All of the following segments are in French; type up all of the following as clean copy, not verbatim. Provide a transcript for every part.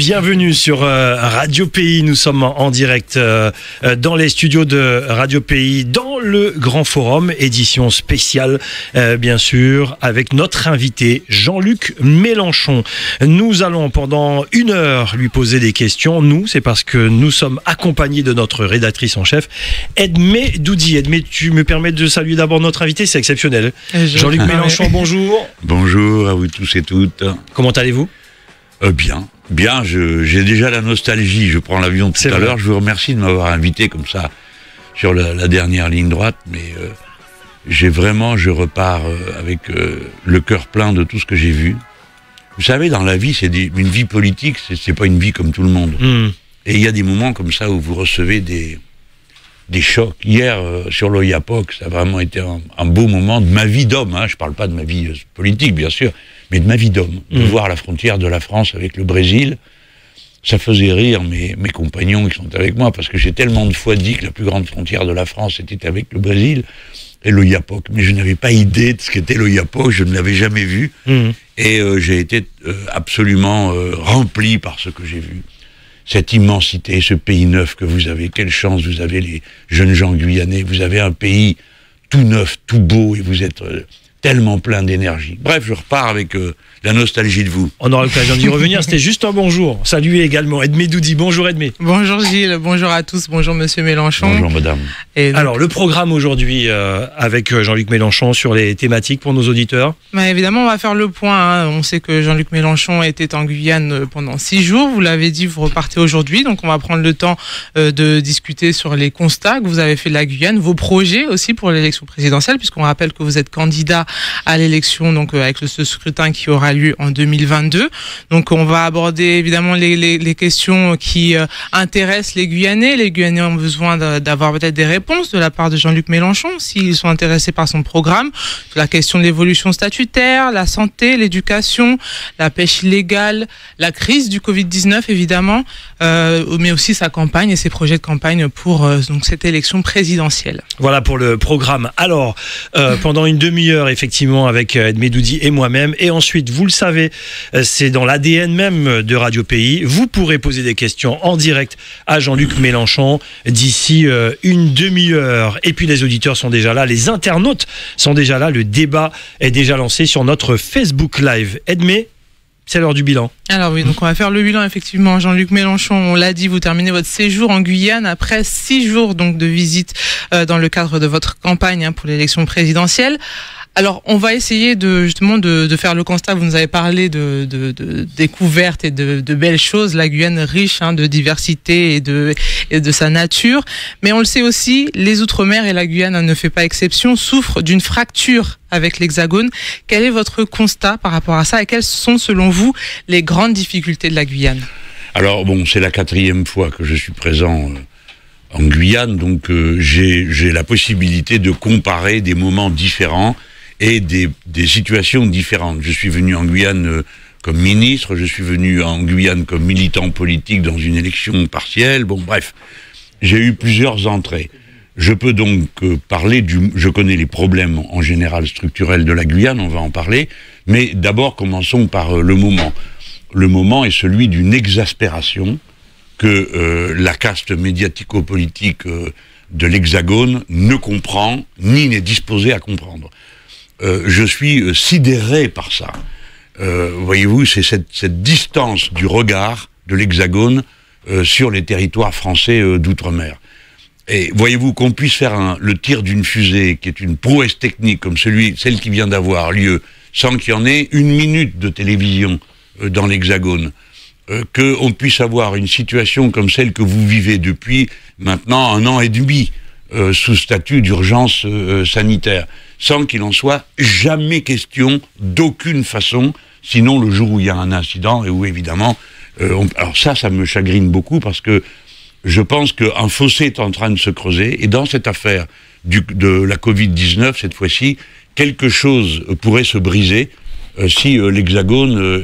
Bienvenue sur Radio Pays, nous sommes en direct dans les studios de Radio Pays, dans le Grand Forum, édition spéciale bien sûr, avec notre invité Jean-Luc Mélenchon. Nous allons pendant 1 heure lui poser des questions, c'est parce que nous sommes accompagnés de notre rédactrice en chef, Edmé Doudi. Edmé, tu me permets de saluer d'abord notre invité, c'est exceptionnel. Jean-Luc Mélenchon, bonjour. Bonjour à vous tous et toutes. Comment allez-vous ? Bien, j'ai déjà la nostalgie, je prends l'avion tout à l'heure, je vous remercie de m'avoir invité comme ça sur la dernière ligne droite, mais je repars avec le cœur plein de tout ce que j'ai vu. Vous savez, dans la vie, une vie politique, c'est pas une vie comme tout le monde. Et il y a des moments comme ça où vous recevez des chocs. Hier, sur l'Oyapock, ça a vraiment été un beau moment de ma vie d'homme, je parle pas de ma vie politique, bien sûr, mais de ma vie d'homme, de voir la frontière de la France avec le Brésil. Ça faisait rire mes compagnons qui sont avec moi, parce que j'ai tellement de fois dit que la plus grande frontière de la France était avec le Brésil et l'Oyapock. Mais je n'avais pas idée de ce qu'était l'Oyapock, je ne l'avais jamais vu. Et j'ai été absolument rempli par ce que j'ai vu. Cette immensité, ce pays neuf que vous avez, quelle chance vous avez les jeunes gens guyanais, vous avez un pays tout neuf, tout beau, et vous êtes tellement plein d'énergie. Bref, je repars avec la nostalgie de vous. On aura l'occasion d'y revenir, c'était juste un bonjour. Saluez également Edmé Doudi. Bonjour Edmé. Bonjour Gilles, bonjour à tous, bonjour Monsieur Mélenchon. Bonjour Madame. Alors, le programme aujourd'hui avec Jean-Luc Mélenchon sur les thématiques pour nos auditeurs. Évidemment, on va faire le point. On sait que Jean-Luc Mélenchon était en Guyane pendant 6 jours. Vous l'avez dit, vous repartez aujourd'hui. Donc, on va prendre le temps de discuter sur les constats que vous avez fait de la Guyane, vos projets aussi pour l'élection présidentielle, puisqu'on rappelle que vous êtes candidat à l'élection, donc avec ce scrutin qui aura lieu en 2022. Donc, on va aborder évidemment les questions qui intéressent les Guyanais. Les Guyanais ont besoin d'avoir peut-être des réponses de la part de Jean-Luc Mélenchon, s'ils sont intéressés par son programme. La question de l'évolution statutaire, la santé, l'éducation, la pêche illégale, la crise du Covid-19 évidemment, mais aussi sa campagne et ses projets de campagne pour donc cette élection présidentielle. Voilà pour le programme. Alors, pendant une demi-heure, effectivement, avec Edmé Doudi et moi-même, et ensuite, vous le savez, c'est dans l'ADN même de Radio Pays, vous pourrez poser des questions en direct à Jean-Luc Mélenchon d'ici une demi-heure. Et puis les auditeurs sont déjà là, les internautes sont déjà là, le débat est déjà lancé sur notre Facebook Live. Edmé, c'est l'heure du bilan. Alors oui, donc on va faire le bilan effectivement. Jean-Luc Mélenchon, on l'a dit, vous terminez votre séjour en Guyane après 6 jours donc de visite dans le cadre de votre campagne pour l'élection présidentielle. Alors, on va essayer de faire le constat. Vous nous avez parlé de découvertes et de belles choses. La Guyane riche de diversité et de sa nature. Mais on le sait aussi, les Outre-mer et la Guyane ne fait pas exception, souffrent d'une fracture avec l'Hexagone. Quel est votre constat par rapport à ça et quelles sont, selon vous, les grandes difficultés de la Guyane ? Alors, c'est la 4e fois que je suis présent en Guyane, donc j'ai la possibilité de comparer des moments différents et des situations différentes. Je suis venu en Guyane comme ministre, je suis venu en Guyane comme militant politique dans une élection partielle, bref, j'ai eu plusieurs entrées. Je peux donc parler je connais les problèmes en général structurels de la Guyane, on va en parler, mais d'abord commençons par le moment. Le moment est celui d'une exaspération que la caste médiatico-politique de l'Hexagone ne comprend, ni n'est disposée à comprendre. Je suis sidéré par ça. Voyez-vous, c'est cette distance du regard de l'Hexagone sur les territoires français d'outre-mer. Et voyez-vous, qu'on puisse faire le tir d'une fusée, qui est une prouesse technique comme celle qui vient d'avoir lieu, sans qu'il y en ait 1 minute de télévision dans l'Hexagone, qu'on puisse avoir une situation comme celle que vous vivez depuis maintenant 1 an et demi, sous statut d'urgence sanitaire, sans qu'il en soit jamais question d'aucune façon, sinon le jour où il y a un incident et où évidemment, alors ça me chagrine beaucoup parce que je pense qu'un fossé est en train de se creuser et dans cette affaire de la Covid-19, cette fois-ci, quelque chose pourrait se briser si l'Hexagone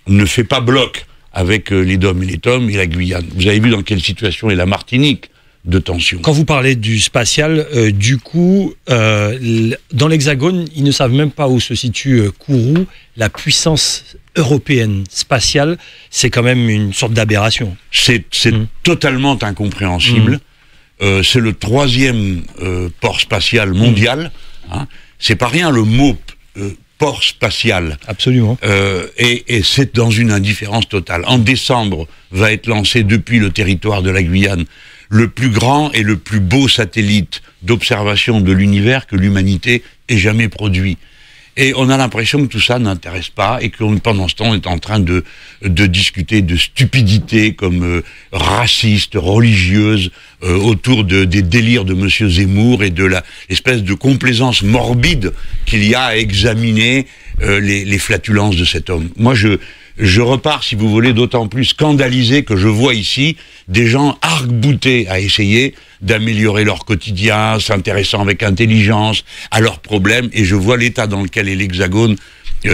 ne fait pas bloc avec les DOM et les TOM et la Guyane. Vous avez vu dans quelle situation est la Martinique de tension. Quand vous parlez du spatial, du coup, dans l'Hexagone, ils ne savent même pas où se situe Kourou. La puissance européenne spatiale, c'est quand même une sorte d'aberration. C'est totalement incompréhensible. C'est le 3e port spatial mondial. Hein. C'est pas rien le mot port spatial. Absolument. Et c'est dans une indifférence totale. En décembre, va être lancé depuis le territoire de la Guyane le plus grand et le plus beau satellite d'observation de l'univers que l'humanité ait jamais produit. Et on a l'impression que tout ça n'intéresse pas et que pendant ce temps on est en train de discuter de stupidités comme racistes, religieuses, autour des délires de Monsieur Zemmour et de l'espèce de complaisance morbide qu'il y a à examiner les flatulences de cet homme. Moi je repars, si vous voulez, d'autant plus scandalisé que je vois ici des gens arc-boutés à essayer d'améliorer leur quotidien, s'intéressant avec intelligence à leurs problèmes, et je vois l'état dans lequel est l'Hexagone,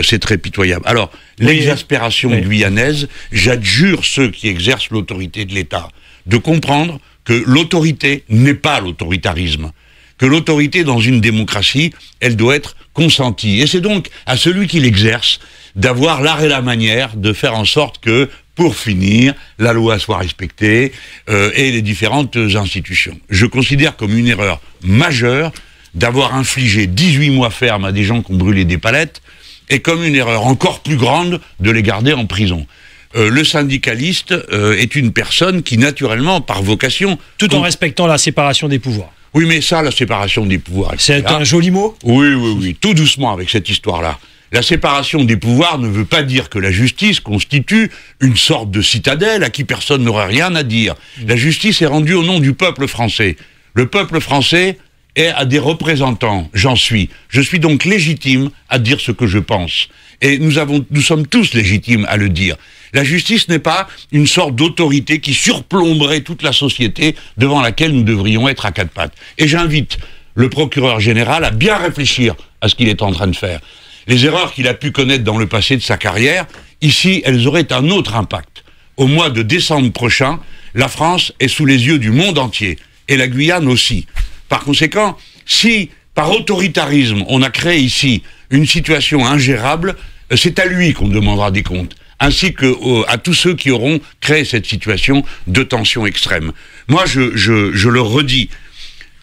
c'est très pitoyable. Alors, l'exaspération guyanaise, j'adjure ceux qui exercent l'autorité de l'État de comprendre que l'autorité n'est pas l'autoritarisme, que l'autorité dans une démocratie, elle doit être consentie. Et c'est donc à celui qui l'exerce d'avoir l'art et la manière de faire en sorte que, pour finir, la loi soit respectée et les différentes institutions. Je considère comme une erreur majeure d'avoir infligé 18 mois ferme à des gens qui ont brûlé des palettes et comme une erreur encore plus grande de les garder en prison. Le syndicaliste est une personne qui, naturellement, par vocation... Tout en respectant la séparation des pouvoirs. Oui, mais ça, la séparation des pouvoirs... C'est un joli mot ? Oui, tout doucement avec cette histoire-là. La séparation des pouvoirs ne veut pas dire que la justice constitue une sorte de citadelle à qui personne n'aurait rien à dire. La justice est rendue au nom du peuple français. Le peuple français a des représentants, j'en suis. Je suis donc légitime à dire ce que je pense. Et nous sommes tous légitimes à le dire. La justice n'est pas une sorte d'autorité qui surplomberait toute la société devant laquelle nous devrions être à quatre pattes. Et j'invite le procureur général à bien réfléchir à ce qu'il est en train de faire. Les erreurs qu'il a pu connaître dans le passé de sa carrière, ici, elles auraient un autre impact. Au mois de décembre prochain, la France est sous les yeux du monde entier, et la Guyane aussi. Par conséquent, si, par autoritarisme, on a créé ici une situation ingérable, c'est à lui qu'on demandera des comptes, ainsi qu'à tous ceux qui auront créé cette situation de tension extrême. Moi, je le redis,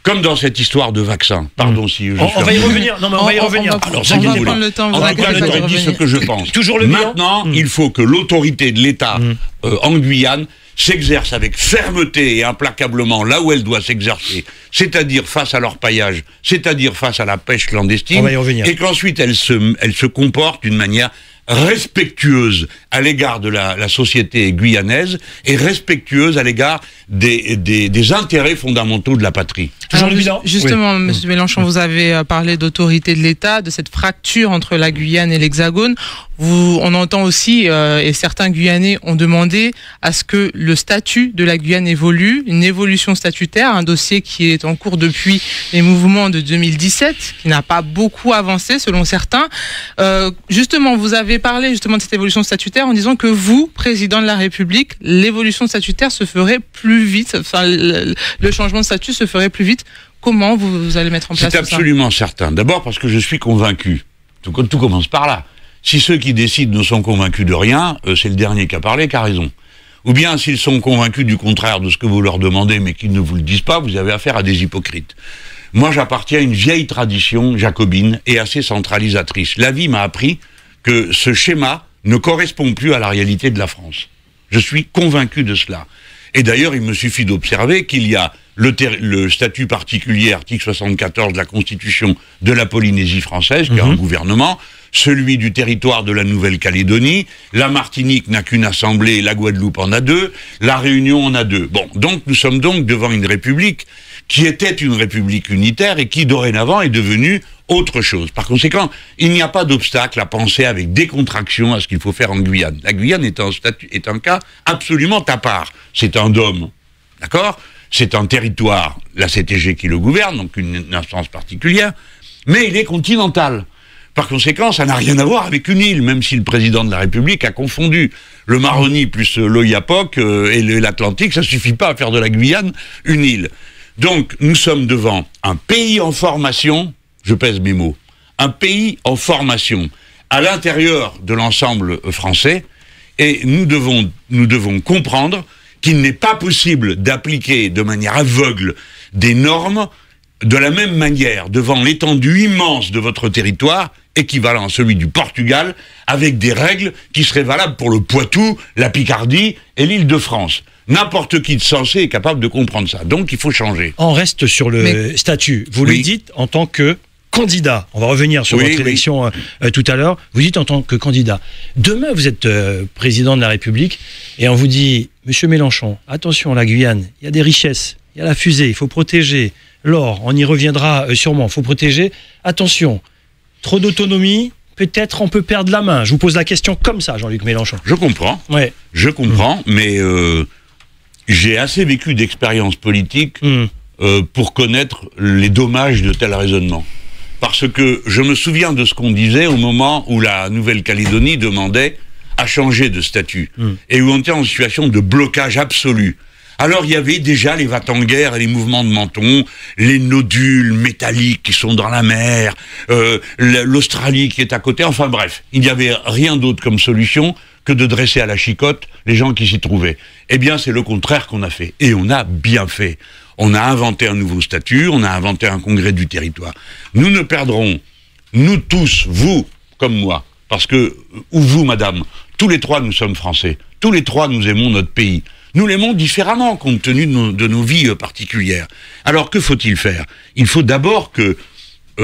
comme dans cette histoire de vaccin. Pardon si je on va y revenir. Non, mais on va y revenir. Alors, ça, on va prendre le temps. En tout cas, je dis ce que je pense. Toujours le bilan. Maintenant, il faut que l'autorité de l'État en Guyane s'exerce avec fermeté et implacablement là où elle doit s'exercer, c'est-à-dire face à l'orpaillage, c'est-à-dire face à la pêche clandestine, on va y revenir. Et qu'ensuite elle se comporte d'une manière respectueuse à l'égard de la société guyanaise et respectueuse à l'égard des intérêts fondamentaux de la patrie. Toujours le bilan. Justement, M. Mélenchon, vous avez parlé d'autorité de l'État, de cette fracture entre la Guyane et l'Hexagone. On entend aussi, et certains Guyanais ont demandé à ce que le statut de la Guyane évolue, une évolution statutaire, un dossier qui est en cours depuis les mouvements de 2017, qui n'a pas beaucoup avancé selon certains. Justement, vous avez parlé justement de cette évolution statutaire en disant que vous, président de la République, l'évolution statutaire se ferait plus vite, enfin le changement de statut se ferait plus vite. Comment vous allez mettre en place ça ? C'est absolument certain. D'abord parce que je suis convaincu. Tout commence par là. Si ceux qui décident ne sont convaincus de rien, c'est le dernier qui a parlé qui a raison. Ou bien s'ils sont convaincus du contraire de ce que vous leur demandez mais qu'ils ne vous le disent pas, vous avez affaire à des hypocrites. Moi j'appartiens à une vieille tradition jacobine et assez centralisatrice. La vie m'a appris que ce schéma ne correspond plus à la réalité de la France. Je suis convaincu de cela. Et d'ailleurs, il me suffit d'observer qu'il y a le statut particulier, article 74 de la Constitution de la Polynésie française, qui a un gouvernement, celui du territoire de la Nouvelle-Calédonie, la Martinique n'a qu'une assemblée, la Guadeloupe en a deux, la Réunion en a deux. Bon, donc nous sommes donc devant une république qui était une république unitaire et qui dorénavant est devenue autre chose. Par conséquent, il n'y a pas d'obstacle à penser avec décontraction à ce qu'il faut faire en Guyane. La Guyane est un cas absolument à part. C'est un dôme, d'accord ? C'est un territoire, la CTG qui le gouverne, donc une instance particulière, mais il est continental. Par conséquent, ça n'a rien à voir avec une île, même si le président de la République a confondu le Maroni plus l'Oyapock et l'Atlantique, ça suffit pas à faire de la Guyane une île. Donc, nous sommes devant un pays en formation, je pèse mes mots, un pays en formation à l'intérieur de l'ensemble français, et nous devons comprendre qu'il n'est pas possible d'appliquer de manière aveugle des normes de la même manière devant l'étendue immense de votre territoire, équivalent à celui du Portugal, avec des règles qui seraient valables pour le Poitou, la Picardie et l'Île-de-France. N'importe qui de sensé est capable de comprendre ça. Donc il faut changer. On reste sur le statut. Vous le dites en tant que candidat. On va revenir sur votre élection tout à l'heure. Vous dites en tant que candidat. Demain, vous êtes président de la République et on vous dit, Monsieur Mélenchon, attention, la Guyane, il y a des richesses, il y a la fusée, il faut protéger. L'or, on y reviendra sûrement, il faut protéger. Attention, trop d'autonomie, peut-être on peut perdre la main. Je vous pose la question comme ça, Jean-Luc Mélenchon. Je comprends, je comprends, mais j'ai assez vécu d'expérience politique pour connaître les dommages de tel raisonnement. Parce que je me souviens de ce qu'on disait au moment où la Nouvelle-Calédonie demandait à changer de statut, et où on était en situation de blocage absolu. Alors il y avait déjà les va-t-en-guerre et les mouvements de menton, les nodules métalliques qui sont dans la mer, l'Australie qui est à côté, enfin bref, il n'y avait rien d'autre comme solution que de dresser à la chicotte les gens qui s'y trouvaient. Eh bien c'est le contraire qu'on a fait, et on a bien fait. On a inventé un nouveau statut, on a inventé un congrès du territoire. Nous ne perdrons, nous tous, vous comme moi, parce que, ou vous madame, tous les trois nous sommes français, tous les trois nous aimons notre pays. Nous l'aimons différemment, compte tenu de nos vies particulières. Alors, que faut-il faire? Il faut d'abord que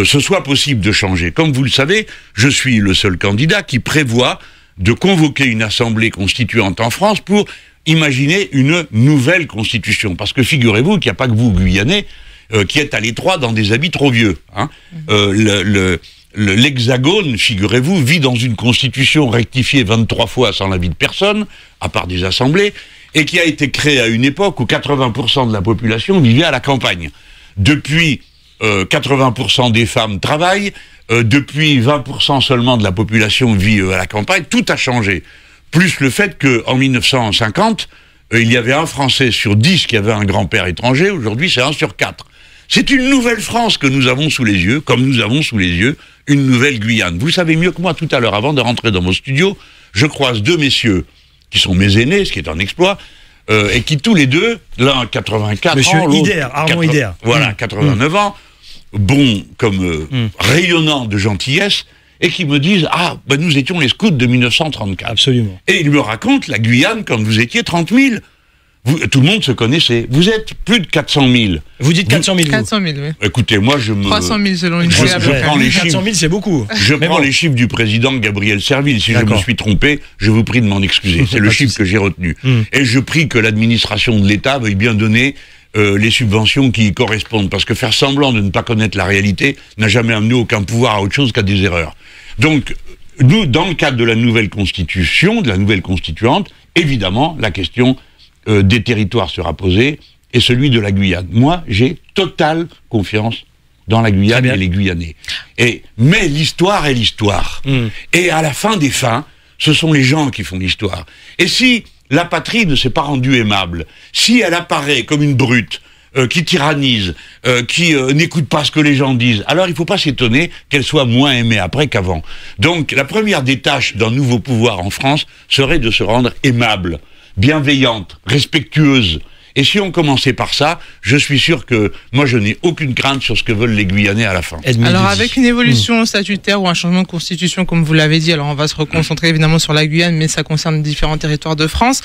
ce soit possible de changer. Comme vous le savez, je suis le seul candidat qui prévoit de convoquer une assemblée constituante en France pour imaginer une nouvelle constitution. Parce que figurez-vous qu'il n'y a pas que vous, Guyanais, qui êtes à l'étroit dans des habits trop vieux. Hein. L'Hexagone, figurez-vous, vit dans une constitution rectifiée 23 fois sans l'avis de personne, à part des assemblées, et qui a été créée à une époque où 80% de la population vivait à la campagne. Depuis, 80% des femmes travaillent, depuis 20% seulement de la population vit à la campagne, tout a changé. Plus le fait qu'en 1950, il y avait un Français sur 10 qui avait un grand-père étranger, aujourd'hui c'est 1 sur 4. C'est une nouvelle France que nous avons sous les yeux, comme nous avons sous les yeux une nouvelle Guyane. Vous le savez mieux que moi tout à l'heure, avant de rentrer dans mon studio, je croise deux messieurs qui sont mes aînés, ce qui est un exploit, et qui tous les deux, l'un 84 Monsieur ans, l'autre... Armand Ider. Voilà, 89 ans, bons comme rayonnants de gentillesse, et qui me disent « Ah, ben nous étions les scouts de 1934. » Absolument. Et ils me racontent la Guyane quand vous étiez 30 000. Tout le monde se connaissait. Vous êtes plus de 400 000. Vous dites 400 000, 400 000, oui. Écoutez, moi, je me... 300 000 selon une je prends les 400 000, c'est beaucoup. Je prends les chiffres du président Gabriel Serville. Si je me suis trompé, je vous prie de m'en excuser. C'est le chiffre que j'ai retenu. Et je prie que l'administration de l'État veuille bien donner les subventions qui y correspondent. Parce que faire semblant de ne pas connaître la réalité n'a jamais amené aucun pouvoir à autre chose qu'à des erreurs. Donc, nous, dans le cadre de la nouvelle constitution, de la nouvelle constituante, évidemment, la question des territoires sera posée, et celui de la Guyane. Moi, j'ai totale confiance dans la Guyane et les Guyanais. Mais l'histoire est l'histoire. Et à la fin des fins, ce sont les gens qui font l'histoire. Et si la patrie ne s'est pas rendue aimable, si elle apparaît comme une brute, qui tyrannise, qui n'écoute pas ce que les gens disent, alors il ne faut pas s'étonner qu'elle soit moins aimée après qu'avant. Donc la première des tâches d'un nouveau pouvoir en France serait de se rendre aimable, bienveillante, respectueuse. Et si on commençait par ça, je suis sûr que moi je n'ai aucune crainte sur ce que veulent les Guyanais à la fin. Alors avec une évolution statutaire ou un changement de constitution, comme vous l'avez dit, alors on va se reconcentrer évidemment sur la Guyane, mais ça concerne différents territoires de France.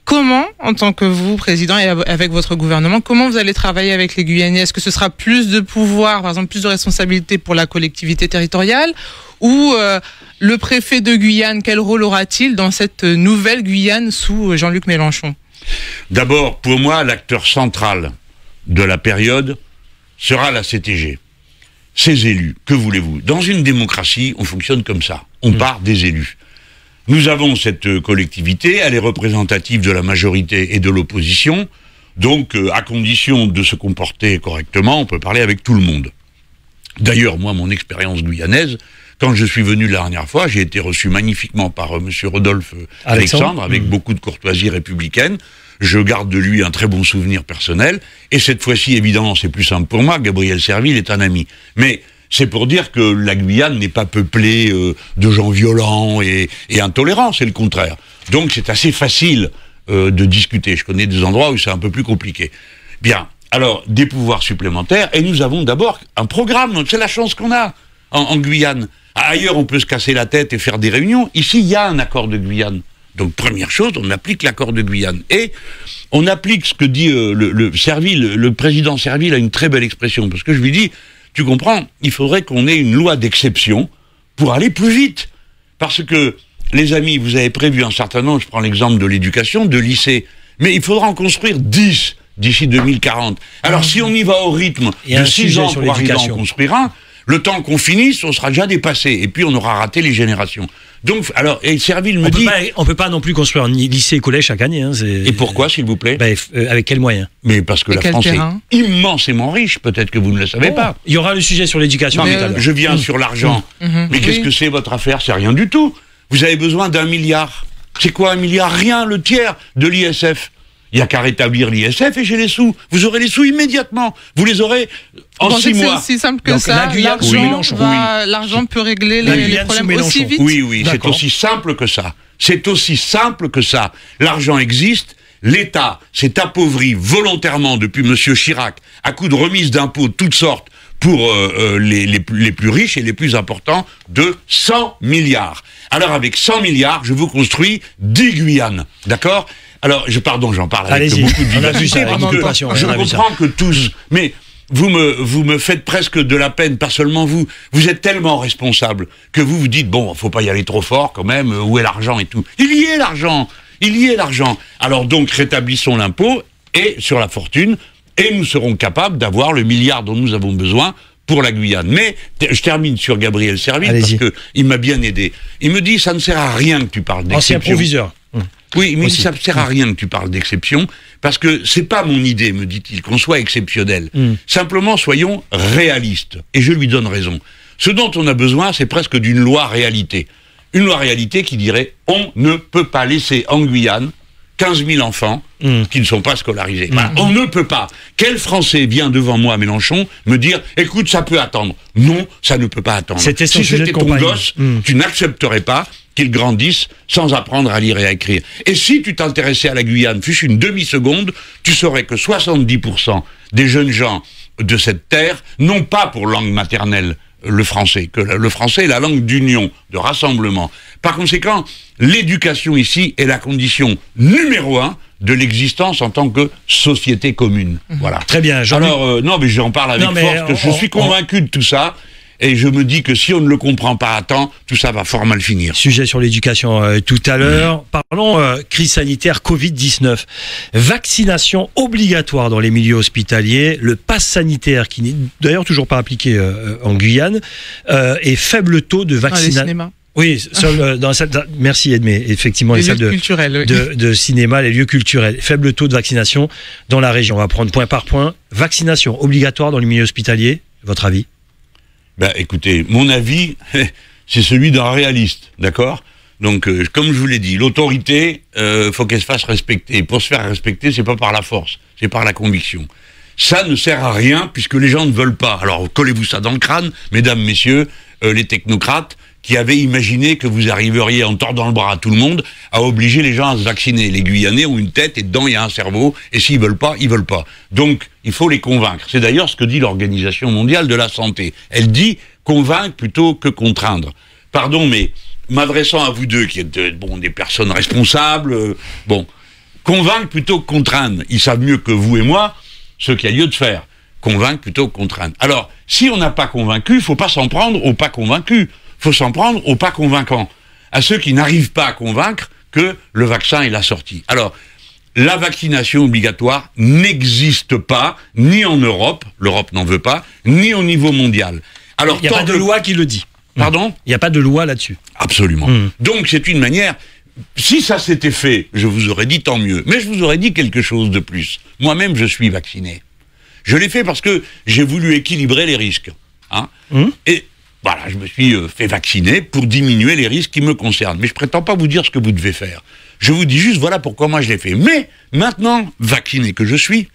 Comment, en tant que vous, président, et avec votre gouvernement, comment vous allez travailler avec les Guyanais? Est-ce que ce sera plus de pouvoir, par exemple plus de responsabilité pour la collectivité territoriale? Ou le préfet de Guyane, quel rôle aura-t-il dans cette nouvelle Guyane sous Jean-Luc Mélenchon? D'abord, pour moi, l'acteur central de la période sera la CTG. Ces élus, que voulez-vous? Dans une démocratie, on fonctionne comme ça. On part des élus. Nous avons cette collectivité, elle est représentative de la majorité et de l'opposition, donc à condition de se comporter correctement, on peut parler avec tout le monde. D'ailleurs, moi, mon expérience guyanaise Quand je suis venu la dernière fois, j'ai été reçu magnifiquement par monsieur Rodolphe Alexandre, avec beaucoup de courtoisie républicaine. Je garde de lui un très bon souvenir personnel. Et cette fois-ci, évidemment, c'est plus simple pour moi. Gabriel Serville est un ami. Mais c'est pour dire que la Guyane n'est pas peuplée de gens violents et intolérants, c'est le contraire. Donc c'est assez facile de discuter. Je connais des endroits où c'est un peu plus compliqué. Bien, alors, des pouvoirs supplémentaires, et nous avons d'abord un programme, c'est la chance qu'on a en Guyane. Ailleurs, on peut se casser la tête et faire des réunions. Ici, il y a un accord de Guyane. Donc, première chose, on applique l'accord de Guyane. Et on applique ce que dit le président Serville a une très belle expression, parce que je lui dis, tu comprends, il faudrait qu'on ait une loi d'exception pour aller plus vite. Parce que, les amis, vous avez prévu un certain nombre, je prends l'exemple de l'éducation, de lycées, mais il faudra en construire 10 d'ici 2040. Alors, si on y va au rythme de 6 ans pour arriver à en construire un, le temps qu'on finisse, on sera déjà dépassé. Et puis, on aura raté les générations. Donc, alors, et Serville me dit... On peut pas non plus construire un lycée et collège chaque année. Hein, et pourquoi, s'il vous plaît? Avec quels moyens? Mais parce que la France est immensément riche. Peut-être que vous ne le savez pas. Il y aura le sujet sur l'éducation. Je viens sur l'argent. Mais qu'est-ce que c'est votre affaire? C'est rien du tout. Vous avez besoin d'1 milliard. C'est quoi 1 milliard? Rien, le tiers de l'ISF. Il n'y a qu'à rétablir l'ISF et j'ai les sous. Vous aurez les sous immédiatement. Vous les aurez en 6 mois. C'est aussi simple que ça. L'argent peut régler les problèmes aussi vite. Oui, c'est aussi simple que ça. C'est aussi simple que ça. L'argent existe. L'État s'est appauvri volontairement depuis M. Chirac à coup de remise d'impôts de toutes sortes pour les plus riches et les plus importants de 100 milliards. Alors avec 100 milliards, je vous construis 10 Guyanes. D'accord ? Alors, j'en parle avec beaucoup de vivacité, parce que je comprends que tous, mais vous me faites presque de la peine, pas seulement vous êtes tellement responsable que vous dites, bon, faut pas y aller trop fort quand même, où est l'argent et tout. Il y est l'argent. Alors donc, rétablissons l'impôt et sur la fortune, et nous serons capables d'avoir le milliard dont nous avons besoin pour la Guyane. Mais, je termine sur Gabriel Serville, parce que il m'a bien aidé. Il me dit, ça ne sert à rien que tu parles d'exception. Ancien proviseur. Oui, mais ça ne sert à rien que tu parles d'exception, parce que c'est pas mon idée, me dit-il, qu'on soit exceptionnel. Simplement, soyons réalistes. Et je lui donne raison. Ce dont on a besoin, c'est presque d'une loi réalité. Une loi réalité qui dirait, on ne peut pas laisser en Guyane 15 000 enfants qui ne sont pas scolarisés. Voilà, on ne peut pas. Quel Français vient devant moi, Mélenchon, me dire, écoute, ça peut attendre? Non, ça ne peut pas attendre. Si c'était ton gosse, tu n'accepterais pas qu'il grandisse sans apprendre à lire et à écrire. Et si tu t'intéressais à la Guyane, fût-ce une demi-seconde, tu saurais que 70% des jeunes gens de cette terre n'ont pas pour langue maternelle le français, que le français est la langue d'union, de rassemblement. Par conséquent, l'éducation ici est la condition numéro 1 de l'existence en tant que société commune. Voilà. Très bien. Alors, non, mais j'en parle avec force, que je suis convaincu de tout ça. Et je me dis que si on ne le comprend pas à temps, tout ça va fort mal finir. Sujet sur l'éducation tout à l'heure. Parlons crise sanitaire Covid-19. Vaccination obligatoire dans les milieux hospitaliers. Le pass sanitaire, qui n'est d'ailleurs toujours pas appliqué en Guyane, et faible taux de vaccination. Oui, dans la salle, merci Edmé, effectivement, les salles de cinéma, les lieux culturels. Faible taux de vaccination dans la région. On va prendre point par point. Vaccination obligatoire dans les milieux hospitaliers, votre avis? Écoutez, mon avis, c'est celui d'un réaliste, d'accord? Donc, comme je vous l'ai dit, l'autorité, faut qu'elle se fasse respecter. Et pour se faire respecter, c'est pas par la force, c'est par la conviction. Ça ne sert à rien puisque les gens ne veulent pas. Alors, collez-vous ça dans le crâne, mesdames, messieurs, les technocrates qui avaient imaginé que vous arriveriez en tordant le bras à tout le monde à obliger les gens à se vacciner. Les Guyanais ont une tête et dedans il y a un cerveau, et s'ils veulent pas, ils veulent pas. Donc, il faut les convaincre. C'est d'ailleurs ce que dit l'Organisation mondiale de la santé. Elle dit convaincre plutôt que contraindre. Pardon, mais m'adressant à vous deux, qui êtes des personnes responsables, convaincre plutôt que contraindre. Ils savent mieux que vous et moi ce qu'il y a lieu de faire. Convaincre plutôt que contraindre. Alors, si on n'a pas convaincu, il faut pas s'en prendre aux pas convaincus. Il faut s'en prendre aux pas convaincants, à ceux qui n'arrivent pas à convaincre que le vaccin est la sortie. Alors, la vaccination obligatoire n'existe pas, ni en Europe, l'Europe n'en veut pas, ni au niveau mondial. Alors, il n'y a pas de loi qui le dit. Pardon ? Il n'y a pas de loi là-dessus. Absolument. Donc, c'est une manière... Si ça s'était fait, je vous aurais dit tant mieux. Mais je vous aurais dit quelque chose de plus. Moi-même, je suis vacciné. Je l'ai fait parce que j'ai voulu équilibrer les risques. Et Voilà, je me suis fait vacciner pour diminuer les risques qui me concernent. Mais je prétends pas vous dire ce que vous devez faire. Je vous dis juste, voilà pourquoi moi je l'ai fait. Mais maintenant, vacciné que je suis,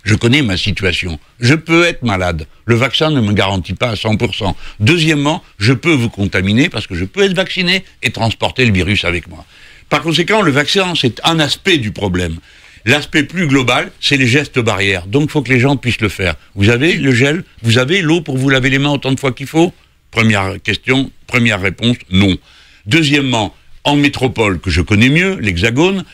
je connais ma situation. Je peux être malade. Le vaccin ne me garantit pas à 100%. Deuxièmement, je peux vous contaminer parce que je peux être vacciné et transporter le virus avec moi. Par conséquent, le vaccin, c'est un aspect du problème. L'aspect plus global, c'est les gestes barrières. Donc, il faut que les gens puissent le faire. Vous avez le gel, vous avez l'eau pour vous laver les mains autant de fois qu'il faut? Première question, première réponse, non. Deuxièmement, en métropole, que je connais mieux, l'Hexagone,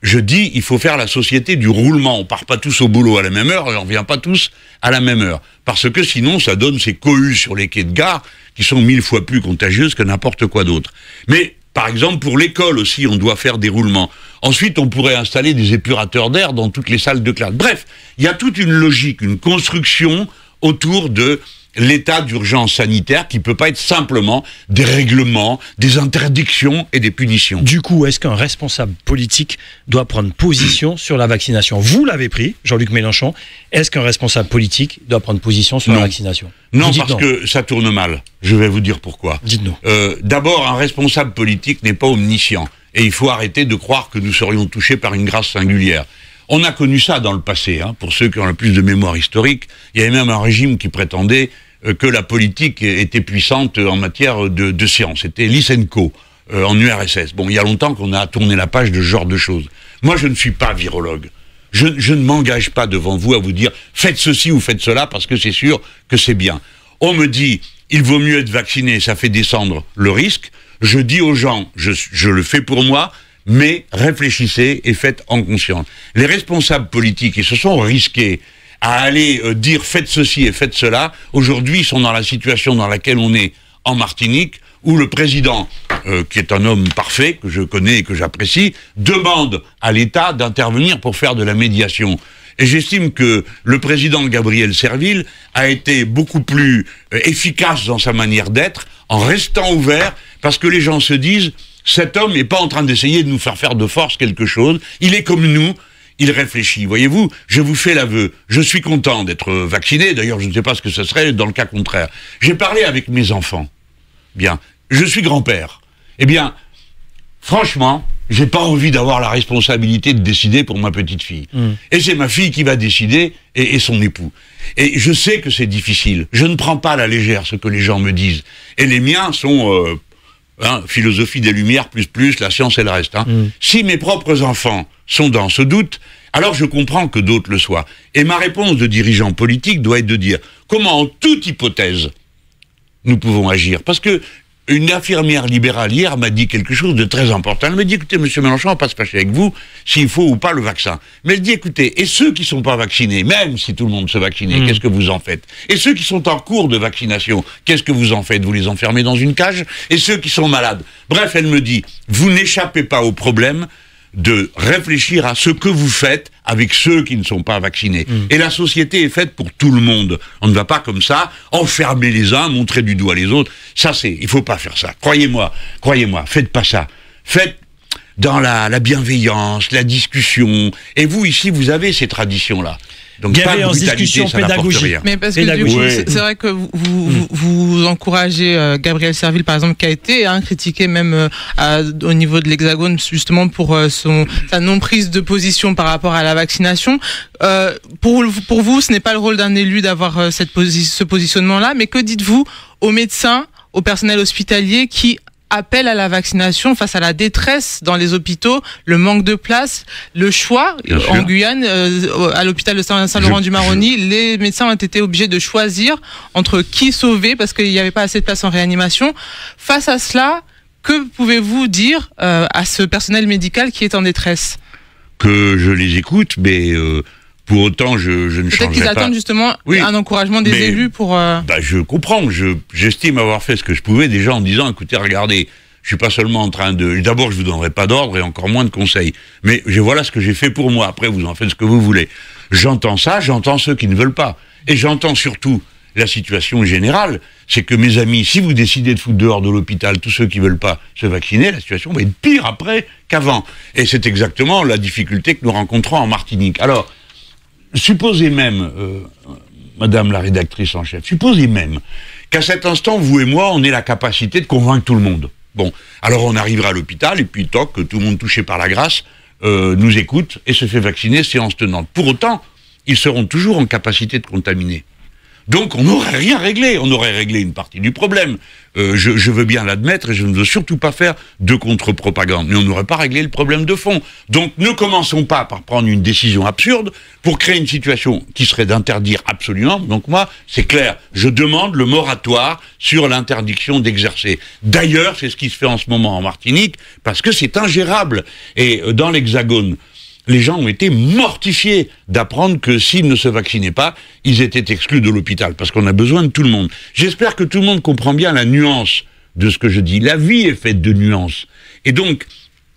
je dis, il faut faire la société du roulement. On part pas tous au boulot à la même heure et on revient pas tous à la même heure. Parce que sinon, ça donne ces cohues sur les quais de gare qui sont 1000 fois plus contagieuses que n'importe quoi d'autre. Mais, par exemple, pour l'école aussi, on doit faire des roulements. Ensuite, on pourrait installer des épurateurs d'air dans toutes les salles de classe. Bref, il y a toute une logique, une construction autour de l'état d'urgence sanitaire qui peut pas être simplement des règlements, des interdictions et des punitions. Du coup, est-ce qu'un responsable politique doit prendre position sur la vaccination? Vous l'avez pris, Jean-Luc Mélenchon. Est-ce qu'un responsable politique doit prendre position sur la vaccination? Non, parce que ça tourne mal. Je vais vous dire pourquoi. Dites-nous. D'abord, un responsable politique n'est pas omniscient. Et il faut arrêter de croire que nous serions touchés par une grâce singulière. On a connu ça dans le passé, hein, pour ceux qui ont le plus de mémoire historique. Il y avait même un régime qui prétendait que la politique était puissante en matière de science. C'était Lysenko, en URSS. Bon, il y a longtemps qu'on a tourné la page de ce genre de choses. Moi, je ne suis pas virologue. Je ne m'engage pas devant vous à vous dire « faites ceci ou faites cela parce que c'est sûr que c'est bien ». On me dit « il vaut mieux être vacciné, ça fait descendre le risque ». Je dis aux gens « je le fais pour moi ». Mais réfléchissez et faites en conscience. Les responsables politiques, ils se sont risqués à aller dire faites ceci et faites cela. Aujourd'hui, ils sont dans la situation dans laquelle on est en Martinique, où le président, qui est un homme parfait, que je connais et que j'apprécie, demande à l'État d'intervenir pour faire de la médiation. Et j'estime que le président Gabriel Serville a été beaucoup plus efficace dans sa manière d'être, en restant ouvert, parce que les gens se disent cet homme n'est pas en train d'essayer de nous faire de force quelque chose. Il est comme nous, il réfléchit. Voyez-vous, je vous fais l'aveu. Je suis content d'être vacciné. D'ailleurs, je ne sais pas ce que ce serait dans le cas contraire. J'ai parlé avec mes enfants. Bien, je suis grand-père. Eh bien, franchement, j'ai pas envie d'avoir la responsabilité de décider pour ma petite fille. Et c'est ma fille qui va décider et son époux. Et je sais que c'est difficile. Je ne prends pas à la légère ce que les gens me disent. Et les miens sont... philosophie des Lumières, plus, la science et le reste. Si mes propres enfants sont dans ce doute, alors je comprends que d'autres le soient. Et ma réponse de dirigeant politique doit être de dire comment, en toute hypothèse, nous pouvons agir. Parce que une infirmière libérale hier m'a dit quelque chose de très important. Elle m'a dit, écoutez, monsieur Mélenchon, on va pas se fâcher avec vous s'il faut ou pas le vaccin. Mais elle dit, écoutez, et ceux qui sont pas vaccinés, même si tout le monde se vaccine, qu'est-ce que vous en faites? Et ceux qui sont en cours de vaccination, qu'est-ce que vous en faites? Vous les enfermez dans une cage? Et ceux qui sont malades? Bref, elle me dit, vous n'échappez pas au problème de réfléchir à ce que vous faites avec ceux qui ne sont pas vaccinés. Et la société est faite pour tout le monde. On ne va pas comme ça enfermer les uns, montrer du doigt les autres. Ça, il faut pas faire ça. Croyez-moi, faites pas ça. Faites dans la bienveillance, la discussion. Et vous, ici, vous avez ces traditions-là. Donc, bienveillance, discussion, pédagogie. Mais parce que du coup, c'est vrai que vous encouragez Gabriel Serville, par exemple, qui a été critiqué même au niveau de l'Hexagone, justement pour sa non-prise de position par rapport à la vaccination. Pour vous, ce n'est pas le rôle d'un élu d'avoir ce positionnement-là, mais que dites-vous aux médecins, au personnel hospitalier qui appel à la vaccination face à la détresse dans les hôpitaux, le manque de place, le choix. En Guyane, à l'hôpital de Saint-Laurent-du-Maroni, les médecins ont été obligés de choisir entre qui sauver parce qu'il n'y avait pas assez de place en réanimation. Face à cela, que pouvez-vous dire à ce personnel médical qui est en détresse? Que je les écoute, mais pour autant, je ne changerai pas. Peut-être qu'ils attendent justement un encouragement des élus pour... je comprends, j'estime avoir fait ce que je pouvais déjà en disant, écoutez, regardez, je suis pas seulement en train de... D'abord, je vous donnerai pas d'ordre et encore moins de conseils. Mais voilà ce que j'ai fait pour moi. Après, vous en faites ce que vous voulez. J'entends ça, j'entends ceux qui ne veulent pas. Et j'entends surtout la situation générale. C'est que mes amis, si vous décidez de foutre dehors de l'hôpital tous ceux qui veulent pas se vacciner, la situation va être pire après qu'avant. Et c'est exactement la difficulté que nous rencontrons en Martinique. Alors, supposez même, madame la rédactrice en chef, supposez même qu'à cet instant, vous et moi, on ait la capacité de convaincre tout le monde. Bon, alors on arrivera à l'hôpital, et puis toc, tout le monde touché par la grâce nous écoute et se fait vacciner séance tenante. Pour autant, ils seront toujours en capacité de contaminer. Donc on n'aurait rien réglé, on aurait réglé une partie du problème. Je veux bien l'admettre et je ne veux surtout pas faire de contre-propagande, mais on n'aurait pas réglé le problème de fond. Donc ne commençons pas par prendre une décision absurde pour créer une situation qui serait d'interdire absolument. Donc moi, c'est clair, je demande le moratoire sur l'interdiction d'exercer. D'ailleurs, c'est ce qui se fait en ce moment en Martinique, parce que c'est ingérable. Et dans l'Hexagone, les gens ont été mortifiés d'apprendre que s'ils ne se vaccinaient pas, ils étaient exclus de l'hôpital, parce qu'on a besoin de tout le monde. J'espère que tout le monde comprend bien la nuance de ce que je dis. La vie est faite de nuances. Et donc,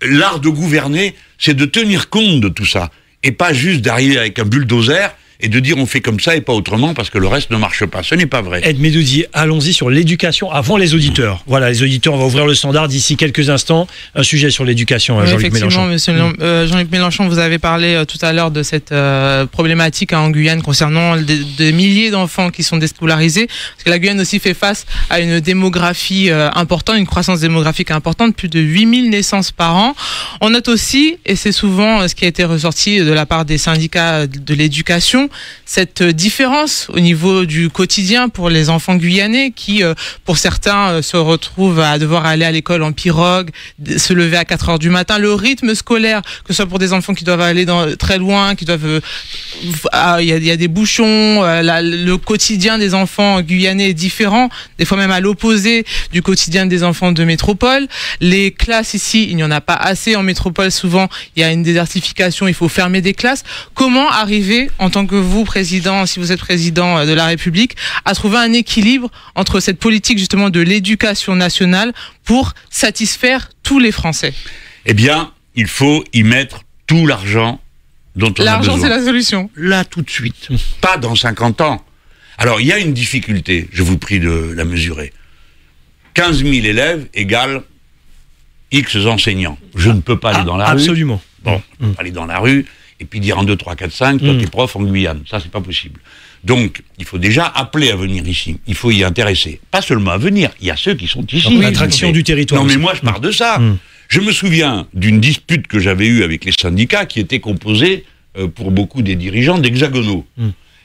l'art de gouverner, c'est de tenir compte de tout ça, et pas juste d'arriver avec un bulldozer et de dire on fait comme ça et pas autrement parce que le reste ne marche pas. Ce n'est pas vrai. Ed Medoudi, allons-y sur l'éducation avant les auditeurs. Voilà, les auditeurs, on va ouvrir le standard d'ici quelques instants. Un sujet sur l'éducation, oui, Jean-Luc Mélenchon. Effectivement, Jean-Luc Mélenchon, vous avez parlé tout à l'heure de cette problématique en Guyane concernant des milliers d'enfants qui sont déscolarisés. Parce que la Guyane aussi fait face à une démographie importante, une croissance démographique importante, plus de 8000 naissances par an. On note aussi, et c'est souvent ce qui a été ressorti de la part des syndicats de l'éducation, cette différence au niveau du quotidien pour les enfants guyanais qui, pour certains, se retrouvent à devoir aller à l'école en pirogue, se lever à 4 heures du matin. Le rythme scolaire, que ce soit pour des enfants qui doivent aller très loin, qui doivent... Il y a des bouchons, le quotidien des enfants guyanais est différent, des fois même à l'opposé du quotidien des enfants de métropole. Les classes ici, il n'y en a pas assez. En métropole, souvent, il y a une désertification, il faut fermer des classes. Comment arriver, en tant que vous, président, si vous êtes président de la République, à trouver un équilibre entre cette politique justement de l'éducation nationale pour satisfaire tous les Français? Eh bien, il faut y mettre tout l'argent dont on a besoin. L'argent, c'est la solution. Là, tout de suite. Pas dans 50 ans. Alors, il y a une difficulté, je vous prie de la mesurer. 15 000 élèves égale X enseignants. Je ne peux pas aller dans la rue. Absolument. Bon, je ne peux pas aller dans la rue et puis dire 1, 2, 3, 4, 5, toi t'es prof en Guyane. Ça, c'est pas possible. Donc, il faut déjà appeler à venir ici. Il faut y intéresser. Pas seulement à venir, il y a ceux qui sont ici. L'attraction du territoire. Non, mais moi, je pars de ça. Je me souviens d'une dispute que j'avais eue avec les syndicats qui était composée pour beaucoup des dirigeants d'hexagonaux.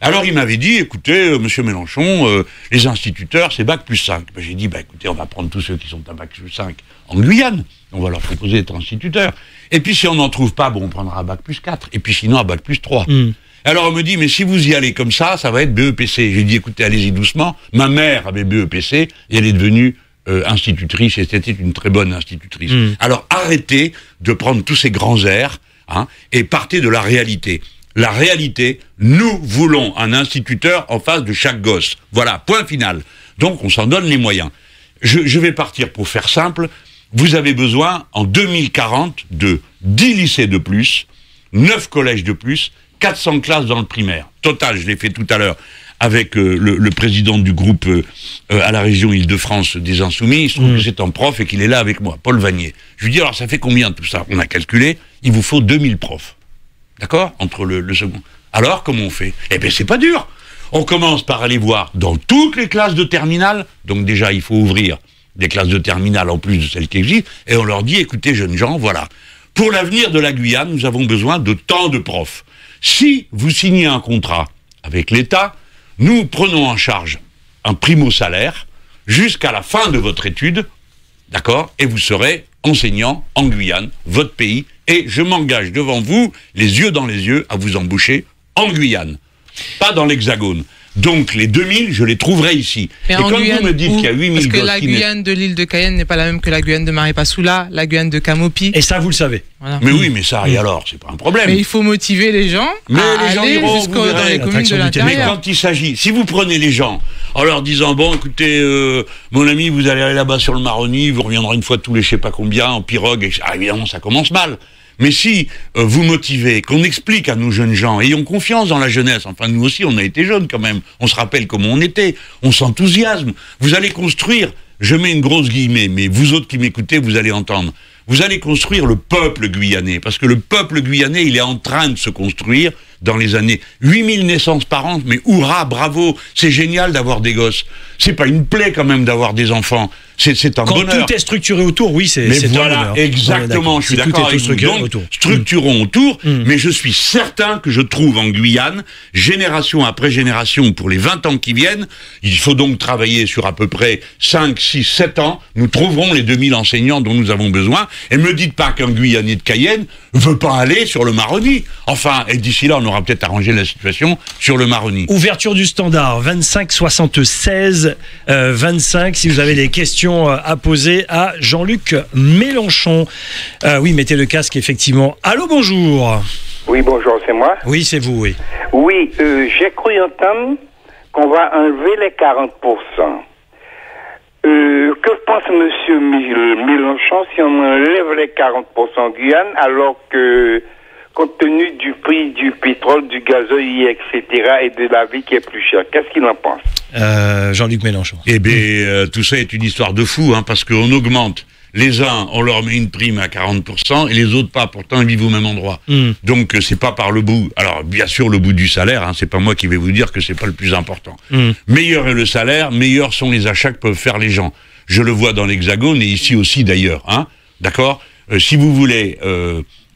Alors, il m'avait dit, écoutez, monsieur Mélenchon, les instituteurs, c'est bac plus 5. Ben, j'ai dit, écoutez, on va prendre tous ceux qui sont à bac plus 5 en Guyane. On va leur proposer d'être instituteurs. Et puis, si on n'en trouve pas, on prendra bac plus 4. Et puis, sinon, à bac plus 3. Alors, on me dit, mais si vous y allez comme ça va être BEPC. J'ai dit, écoutez, allez-y doucement. Ma mère avait BEPC et elle est devenue institutrice, et c'était une très bonne institutrice. Alors, arrêtez de prendre tous ces grands airs et partez de la réalité. La réalité, nous voulons un instituteur en face de chaque gosse. Voilà, point final. Donc, on s'en donne les moyens. Je vais partir pour faire simple. Vous avez besoin, en 2040, de 10 lycées de plus, 9 collèges de plus, 400 classes dans le primaire. Total, je l'ai fait tout à l'heure avec le président du groupe à la région Île-de-France des Insoumis. Il se trouve que c'est un prof et qu'il est là avec moi, Paul Vanier. Je lui dis, alors ça fait combien tout ça? On a calculé, il vous faut 2000 profs. D'accord? Entre le second. Alors, comment on fait? Eh bien, c'est pas dur. On commence par aller voir dans toutes les classes de terminale. Donc déjà, il faut ouvrir des classes de terminale en plus de celles qui existent. Et on leur dit, écoutez, jeunes gens, voilà. Pour l'avenir de la Guyane, nous avons besoin de tant de profs. Si vous signez un contrat avec l'État, nous prenons en charge un primo-salaire jusqu'à la fin de votre étude, d'accord? Et vous serez enseignant en Guyane, votre pays, et je m'engage devant vous, les yeux dans les yeux, à vous embaucher en Guyane, pas dans l'Hexagone. Donc les 2000, je les trouverai ici. Mais et quand Guyane, vous me dites qu'il y a 8000 parce que gosses la Guyane de l'île de Cayenne n'est pas la même que la Guyane de Maripasoula, la Guyane de Camopi. Et ça, vous le savez. Voilà. Mais oui, mais ça, et alors, c'est pas un problème. Mais il faut motiver les gens à aller dans les communes de l'intérieur. Mais quand il s'agit, si vous prenez les gens en leur disant, bon, écoutez, mon ami, vous allez aller là-bas sur le Maroni, vous reviendrez une fois tous les je sais pas combien, en pirogue, et évidemment, ça commence mal. Mais si vous motivez, qu'on explique à nos jeunes gens, ayons confiance dans la jeunesse, enfin nous aussi on a été jeunes quand même, on se rappelle comment on était, on s'enthousiasme, vous allez construire, je mets une grosse guillemets, mais vous autres qui m'écoutez, vous allez entendre, vous allez construire le peuple guyanais, parce que le peuple guyanais, il est en train de se construire dans les années. 8000 naissances par an, mais hurrah, bravo, c'est génial d'avoir des gosses. C'est pas une plaie quand même d'avoir des enfants. C'est un bonheur. Quand tout est structuré autour, oui, c'est un bonheur. Exactement, je suis d'accord avec vous. Donc, structurons autour, mais je suis certain que je trouve en Guyane, génération après génération, pour les 20 ans qui viennent, il faut donc travailler sur à peu près 5, 6, 7 ans, nous trouverons les 2000 enseignants dont nous avons besoin, et me dites pas qu'un Guyanais de Cayenne veut pas aller sur le Maroni. Enfin, et d'ici là, on aura peut-être arrangé la situation sur le Maroni. Ouverture du standard, 25 76 25, si vous avez des questions à poser à Jean-Luc Mélenchon. Oui, mettez le casque, effectivement. Allô, bonjour. Oui, bonjour, c'est moi. Oui, c'est vous, oui. Oui, j'ai cru entendre qu'on va enlever les 40%. Que pense M. Mélenchon si on enlève les 40% en Guyane, alors que, compte tenu du prix du pétrole, du gazoil, etc., et de la vie qui est plus chère, qu'est-ce qu'il en pense? Jean-Luc Mélenchon. Eh bien, tout ça est une histoire de fou, hein, parce qu'on augmente. Les uns, on leur met une prime à 40%, et les autres pas, pourtant ils vivent au même endroit. Donc c'est pas par le bout. Alors bien sûr le bout du salaire, hein, c'est pas moi qui vais vous dire que c'est pas le plus important. Meilleur est le salaire, meilleurs sont les achats que peuvent faire les gens. Je le vois dans l'Hexagone et ici aussi d'ailleurs, hein, d'accord. Si vous voulez,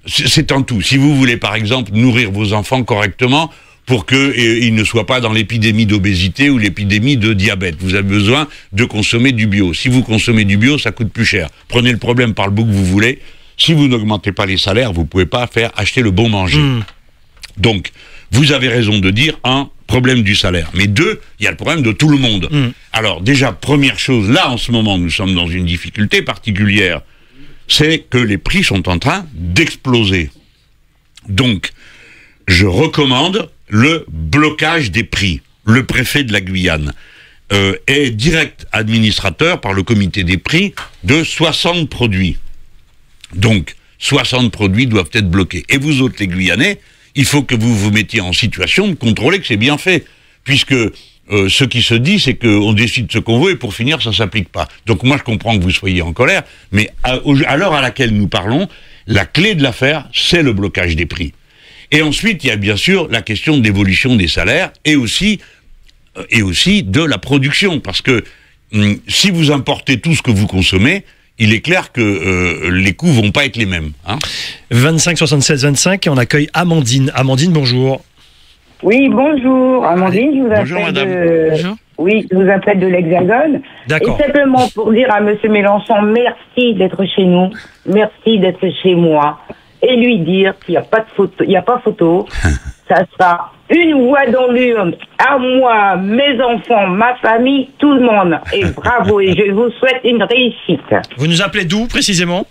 c'est en tout. Si vous voulez par exemple nourrir vos enfants correctement, pour qu'ils ne soient pas dans l'épidémie d'obésité ou l'épidémie de diabète. Vous avez besoin de consommer du bio. Si vous consommez du bio, ça coûte plus cher. Prenez le problème par le bout que vous voulez. Si vous n'augmentez pas les salaires, vous ne pouvez pas faire acheter le bon manger. Donc, vous avez raison de dire, un, problème du salaire. Mais deux, il y a le problème de tout le monde. Alors, déjà, première chose, là, en ce moment, nous sommes dans une difficulté particulière. C'est que les prix sont en train d'exploser. Donc, je recommande le blocage des prix. Le préfet de la Guyane est direct administrateur par le comité des prix de 60 produits. Donc, 60 produits doivent être bloqués. Et vous autres, les Guyanais, il faut que vous vous mettiez en situation de contrôler que c'est bien fait. Puisque ce qui se dit, c'est qu'on décide ce qu'on veut et pour finir, ça ne s'applique pas. Donc moi, je comprends que vous soyez en colère, mais à l'heure à laquelle nous parlons, la clé de l'affaire, c'est le blocage des prix. Et ensuite, il y a bien sûr la question de l'évolution des salaires et aussi de la production. Parce que si vous importez tout ce que vous consommez, il est clair que les coûts vont pas être les mêmes. Hein. 25 76 25 et on accueille Amandine. Amandine, bonjour. Oui, bonjour. Amandine, je vous appelle bonjour, madame. Bonjour. Oui, je vous appelle de l'Hexagone. D'accord. Et simplement pour dire à M. Mélenchon, merci d'être chez nous, merci d'être chez moi. Et lui dire qu'il n'y a pas de photo, il n'y a pas photo, ça sera une voix dans l'urne, à moi, mes enfants, ma famille, tout le monde. Et bravo, et je vous souhaite une réussite. Vous nous appelez d'où précisément?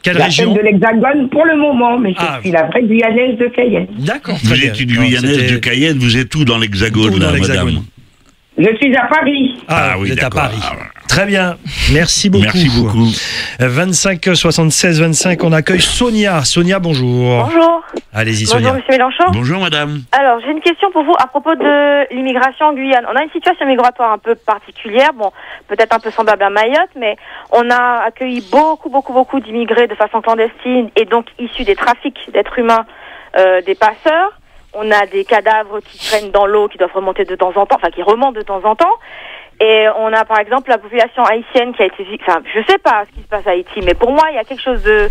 Quelle La région? de l'Hexagone pour le moment, mais je suis la vraie Guyanaise de Cayenne. D'accord. Vous êtes une Guyanaise du Cayenne, vous êtes où dans l'Hexagone, là, madame? Je suis à Paris. Ah oui, vous êtes à d'accord. Paris. Très bien, merci beaucoup. Merci beaucoup. 25 76 25, on accueille Sonia. Sonia, bonjour. Bonjour. Allez-y, Bonjour, Sonia. Monsieur Mélenchon. Bonjour, madame. Alors, j'ai une question pour vous à propos de l'immigration en Guyane. On a une situation migratoire un peu particulière, bon, peut-être un peu semblable à Mayotte, mais on a accueilli beaucoup d'immigrés de façon clandestine et donc issus des trafics d'êtres humains, des passeurs. On a des cadavres qui traînent dans l'eau, qui doivent remonter de temps en temps, enfin qui remontent de temps en temps. Et on a par exemple la population haïtienne qui a été... Enfin, je sais pas ce qui se passe à Haïti, mais pour moi, il y a quelque chose de...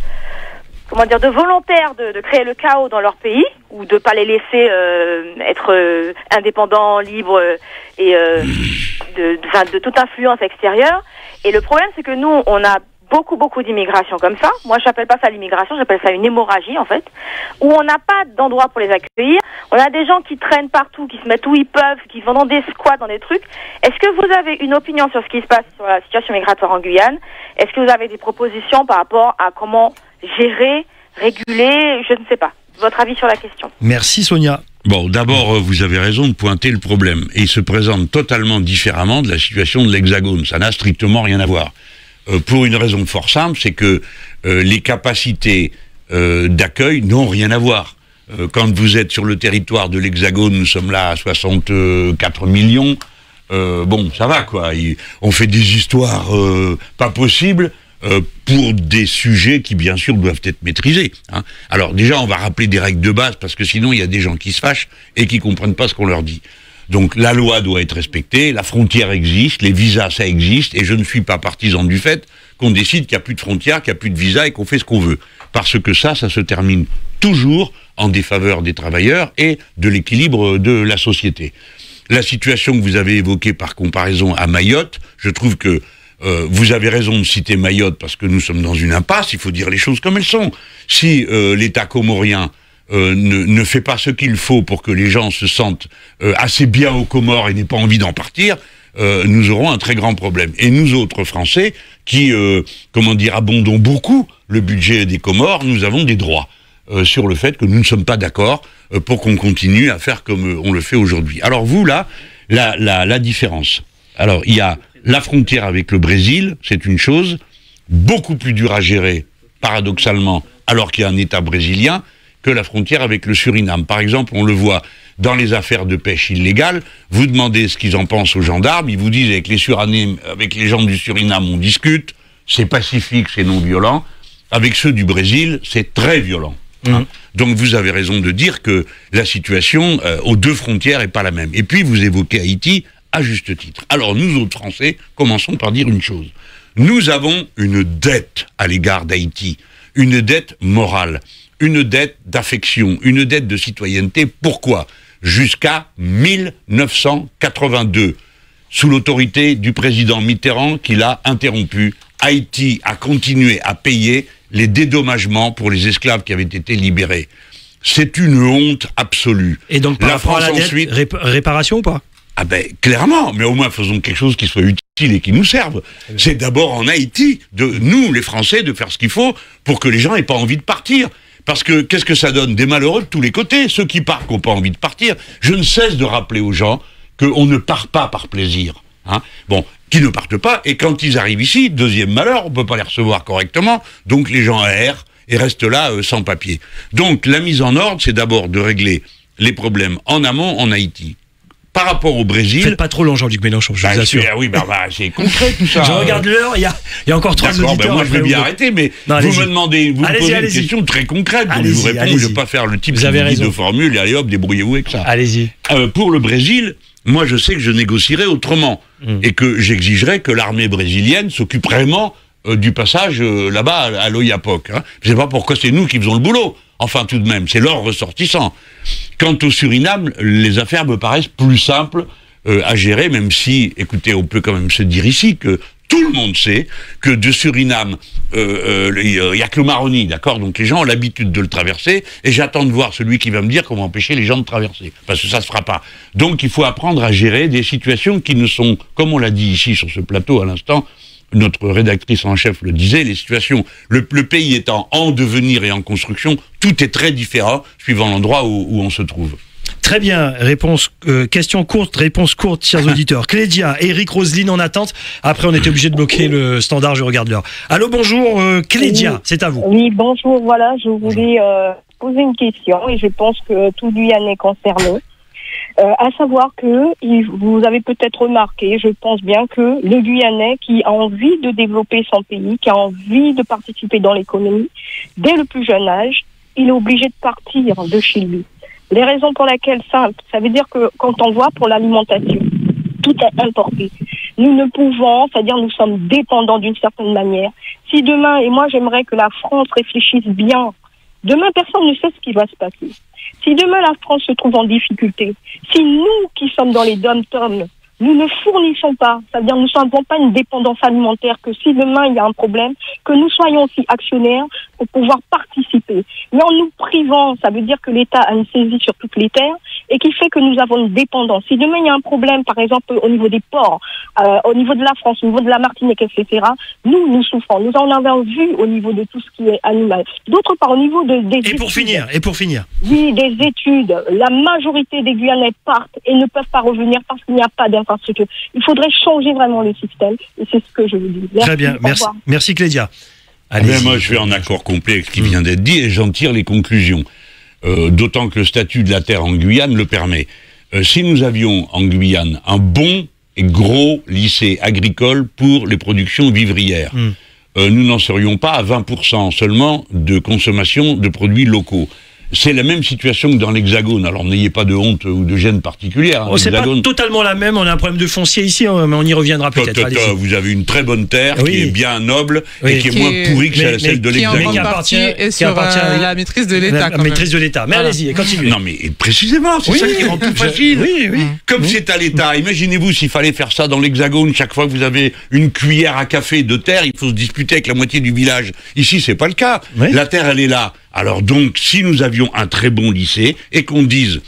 Comment dire, de volontaire de créer le chaos dans leur pays, ou de pas les laisser être indépendants, libres, et de toute influence extérieure. Et le problème, c'est que nous, on a beaucoup d'immigration comme ça. Moi, j'appelle pas ça l'immigration, j'appelle ça une hémorragie, en fait, où on n'a pas d'endroit pour les accueillir. On a des gens qui traînent partout, qui se mettent où ils peuvent, qui vont dans des squats, dans des trucs. Est-ce que vous avez une opinion sur ce qui se passe sur la situation migratoire en Guyane? Est-ce que vous avez des propositions par rapport à comment gérer, réguler, je ne sais pas. Votre avis sur la question? Merci, Sonia. Bon, d'abord, vous avez raison de pointer le problème. Et il se présente totalement différemment de la situation de l'Hexagone. Ça n'a strictement rien à voir. Pour une raison fort simple, c'est que les capacités d'accueil n'ont rien à voir. Quand vous êtes sur le territoire de l'Hexagone, nous sommes là à 64 millions. Bon, ça va quoi. On fait des histoires pas possibles. pour des sujets qui, bien sûr, doivent être maîtrisés. Hein. Alors, déjà, on va rappeler des règles de base, parce que sinon, il y a des gens qui se fâchent et qui comprennent pas ce qu'on leur dit. Donc, la loi doit être respectée, la frontière existe, les visas, ça existe, et je ne suis pas partisan du fait qu'on décide qu'il n'y a plus de frontières, qu'il n'y a plus de visas et qu'on fait ce qu'on veut. Parce que ça se termine toujours en défaveur des travailleurs et de l'équilibre de la société. La situation que vous avez évoquée par comparaison à Mayotte, je trouve que vous avez raison de citer Mayotte parce que nous sommes dans une impasse, il faut dire les choses comme elles sont. Si l'État comorien ne fait pas ce qu'il faut pour que les gens se sentent assez bien aux Comores et n'aient pas envie d'en partir, nous aurons un très grand problème. Et nous autres Français, qui, abondons beaucoup le budget des Comores, nous avons des droits sur le fait que nous ne sommes pas d'accord pour qu'on continue à faire comme on le fait aujourd'hui. Alors vous, là, la différence. Alors, il y a la frontière avec le Brésil, c'est une chose, beaucoup plus dure à gérer, paradoxalement, alors qu'il y a un État brésilien, que la frontière avec le Suriname. Par exemple, on le voit dans les affaires de pêche illégale, vous demandez ce qu'ils en pensent aux gendarmes, ils vous disent avec les gens du Suriname, on discute, c'est pacifique, c'est non violent, avec ceux du Brésil, c'est très violent. Hein. Donc vous avez raison de dire que la situation aux deux frontières est pas la même. Et puis vous évoquez Haïti à juste titre. Alors nous autres Français, commençons par dire une chose. Nous avons une dette à l'égard d'Haïti, une dette morale, une dette d'affection, une dette de citoyenneté. Pourquoi ? Jusqu'à 1982, sous l'autorité du président Mitterrand qui l'a interrompu, Haïti a continué à payer les dédommagements pour les esclaves qui avaient été libérés. C'est une honte absolue. Et donc par rapport à la dette, ensuite, réparation ou pas ? Ah ben, clairement, mais au moins faisons quelque chose qui soit utile et qui nous serve. C'est d'abord en Haïti, nous, les Français, de faire ce qu'il faut pour que les gens aient pas envie de partir. Parce que, qu'est-ce que ça donne ? Des malheureux de tous les côtés. Ceux qui partent, qui n'ont pas envie de partir. Je ne cesse de rappeler aux gens qu'on ne part pas par plaisir. Hein ? Bon, qui ne partent pas, et quand ils arrivent ici, deuxième malheur, on ne peut pas les recevoir correctement, donc les gens errent et restent là sans papier. Donc, la mise en ordre, c'est d'abord de régler les problèmes en amont en Haïti. Par rapport au Brésil... Faites pas trop long, Jean-Luc Mélenchon, je vous assure. Oui, c'est concret tout ça. Je regarde l'heure, il y a encore 3 auditeurs. Moi je vais bien arrêter, mais vous me demandez, vous me posez une question très concrète, donc je vous réponds, je ne vais pas faire le type de formule, et allez hop, débrouillez-vous avec ça. Allez-y. Pour le Brésil, moi je sais que je négocierai autrement, et que j'exigerai que l'armée brésilienne s'occupe vraiment du passage là-bas à l'Oyapock. Hein. Je ne sais pas pourquoi c'est nous qui faisons le boulot. Enfin, tout de même, c'est leurs ressortissants. Quant au Suriname, les affaires me paraissent plus simples à gérer, même si, écoutez, on peut quand même se dire ici que tout le monde sait que de Suriname, il n'y a que le Maroni, d'accord ? Donc les gens ont l'habitude de le traverser, et j'attends de voir celui qui va me dire comment empêcher les gens de traverser, parce que ça ne se fera pas. Donc il faut apprendre à gérer des situations qui ne sont, comme on l'a dit ici sur ce plateau à l'instant, notre rédactrice en chef le disait, les situations, le pays étant en devenir et en construction, tout est très différent suivant l'endroit où on se trouve. Très bien, question courte, réponse courte, chers auditeurs. Clédia, Eric Roselyne en attente. Après, on était obligé de bloquer le standard, je regarde l'heure. Allô, bonjour, Clédia, c'est à vous. Oui, bonjour, voilà, je voulais poser une question et je pense que tout Guyane est concerné. À savoir que vous avez peut-être remarqué, je pense bien que le Guyanais qui a envie de développer son pays, qui a envie de participer dans l'économie, dès le plus jeune âge, il est obligé de partir de chez lui. Les raisons pour lesquelles simple, ça veut dire que quand on voit pour l'alimentation, tout est importé. Nous ne pouvons, c'est-à-dire nous sommes dépendants d'une certaine manière. Si demain, et moi j'aimerais que la France réfléchisse bien, demain personne ne sait ce qui va se passer. Si demain la France se trouve en difficulté, si nous qui sommes dans les dom-toms, nous ne fournissons pas, c'est-à-dire nous n'avons pas une dépendance alimentaire, que si demain il y a un problème, que nous soyons aussi actionnaires pour pouvoir participer. Mais en nous privant, ça veut dire que l'État a une saisie sur toutes les terres et qui fait que nous avons une dépendance. Si demain il y a un problème, par exemple au niveau des ports, au niveau de la France, au niveau de la Martinique, etc., nous souffrons. Nous en avons vu au niveau de tout ce qui est animal. D'autre part, au niveau des études... Et pour finir. Oui, des études. La majorité des Guyanais partent et ne peuvent pas revenir parce qu'il n'y a pas d'infrastructure. Il faudrait changer vraiment le système et c'est ce que je vous dis. Merci. Très bien, merci Clédia. Moi, je suis en accord complet avec ce qui vient d'être dit et j'en tire les conclusions. D'autant que le statut de la terre en Guyane le permet. Si nous avions en Guyane un bon et gros lycée agricole pour les productions vivrières, nous n'en serions pas à 20% seulement de consommation de produits locaux. C'est la même situation que dans l'Hexagone. Alors n'ayez pas de honte ou de gêne particulière. C'est pas totalement la même. On a un problème de foncier ici, mais on y reviendra peut-être. Vous avez une très bonne terre qui est bien noble et qui est moins pourrie que celle de l'Hexagone. Qui appartient à la maîtrise de l'État. La maîtrise de l'État. Mais allez-y, continuez. Non, mais précisément, c'est ça qui rend tout facile. Comme c'est à l'État. Imaginez-vous s'il fallait faire ça dans l'Hexagone. Chaque fois que vous avez une cuillère à café de terre, il faut se disputer avec la moitié du village. Ici, c'est pas le cas. La terre, elle est là. Alors donc, si nous avions un très bon lycée et qu'on dise,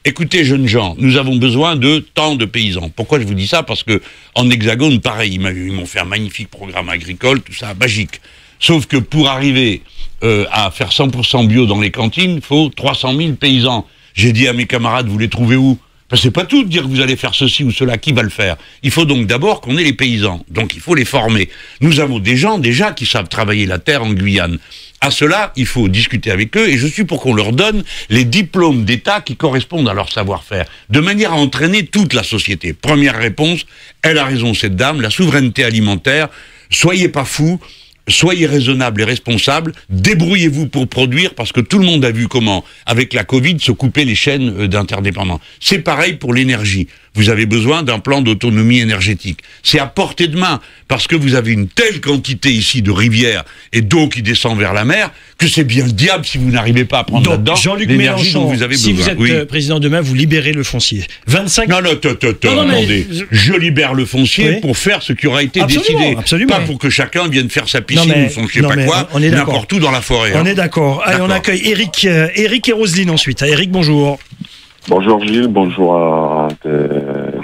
écoutez jeunes gens, nous avons besoin de tant de paysans. Pourquoi je vous dis ça? Parce que en Hexagone, pareil, ils m'ont fait un magnifique programme agricole, tout ça, magique. Sauf que pour arriver à faire 100% bio dans les cantines, il faut 300 000 paysans. J'ai dit à mes camarades, vous les trouvez où? C'est pas tout de dire que vous allez faire ceci ou cela, qui va le faire? Il faut donc d'abord qu'on ait les paysans, donc il faut les former. Nous avons des gens déjà qui savent travailler la terre en Guyane. À cela, il faut discuter avec eux, et je suis pour qu'on leur donne les diplômes d'État qui correspondent à leur savoir-faire, de manière à entraîner toute la société. Première réponse, elle a raison cette dame, la souveraineté alimentaire, soyez pas fous, soyez raisonnables et responsables, débrouillez-vous pour produire, parce que tout le monde a vu comment, avec la Covid, se couper les chaînes d'interdépendance. C'est pareil pour l'énergie. Vous avez besoin d'un plan d'autonomie énergétique. C'est à portée de main, parce que vous avez une telle quantité ici de rivières et d'eau qui descend vers la mer, que c'est bien le diable si vous n'arrivez pas à prendre là-dedans l'énergie dont vous avez besoin. Si vous êtes président demain, vous libérez le foncier. 25... Non, attendez. Je libère le foncier pour faire ce qui aura été décidé. Absolument. Pas pour que chacun vienne faire sa piscine ou son je sais pas quoi, n'importe où dans la forêt. On est d'accord. Allez, on accueille Eric et Roselyne ensuite. Eric, bonjour. Bonjour Gilles, bonjour à tes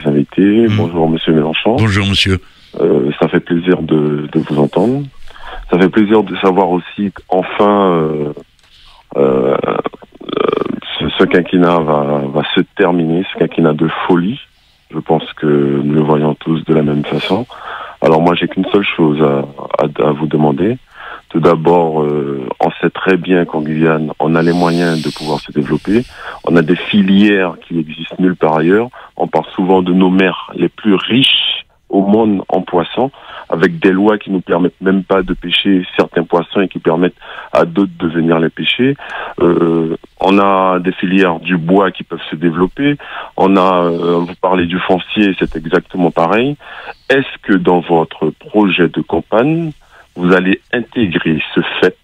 invités, bonjour Monsieur Mélenchon. Bonjour Monsieur. Ça fait plaisir de vous entendre. Ça fait plaisir de savoir aussi qu'enfin ce quinquennat va se terminer, ce quinquennat de folie. Je pense que nous le voyons tous de la même façon. Alors moi j'ai qu'une seule chose à vous demander. Tout d'abord, on sait très bien qu'en Guyane, on a les moyens de pouvoir se développer. On a des filières qui n'existent nulle part ailleurs. On parle souvent de nos mers les plus riches au monde en poissons, avec des lois qui nous permettent même pas de pêcher certains poissons et qui permettent à d'autres de venir les pêcher. On a des filières du bois qui peuvent se développer. Vous parlez du foncier, c'est exactement pareil. Est-ce que dans votre projet de campagne, vous allez intégrer ce fait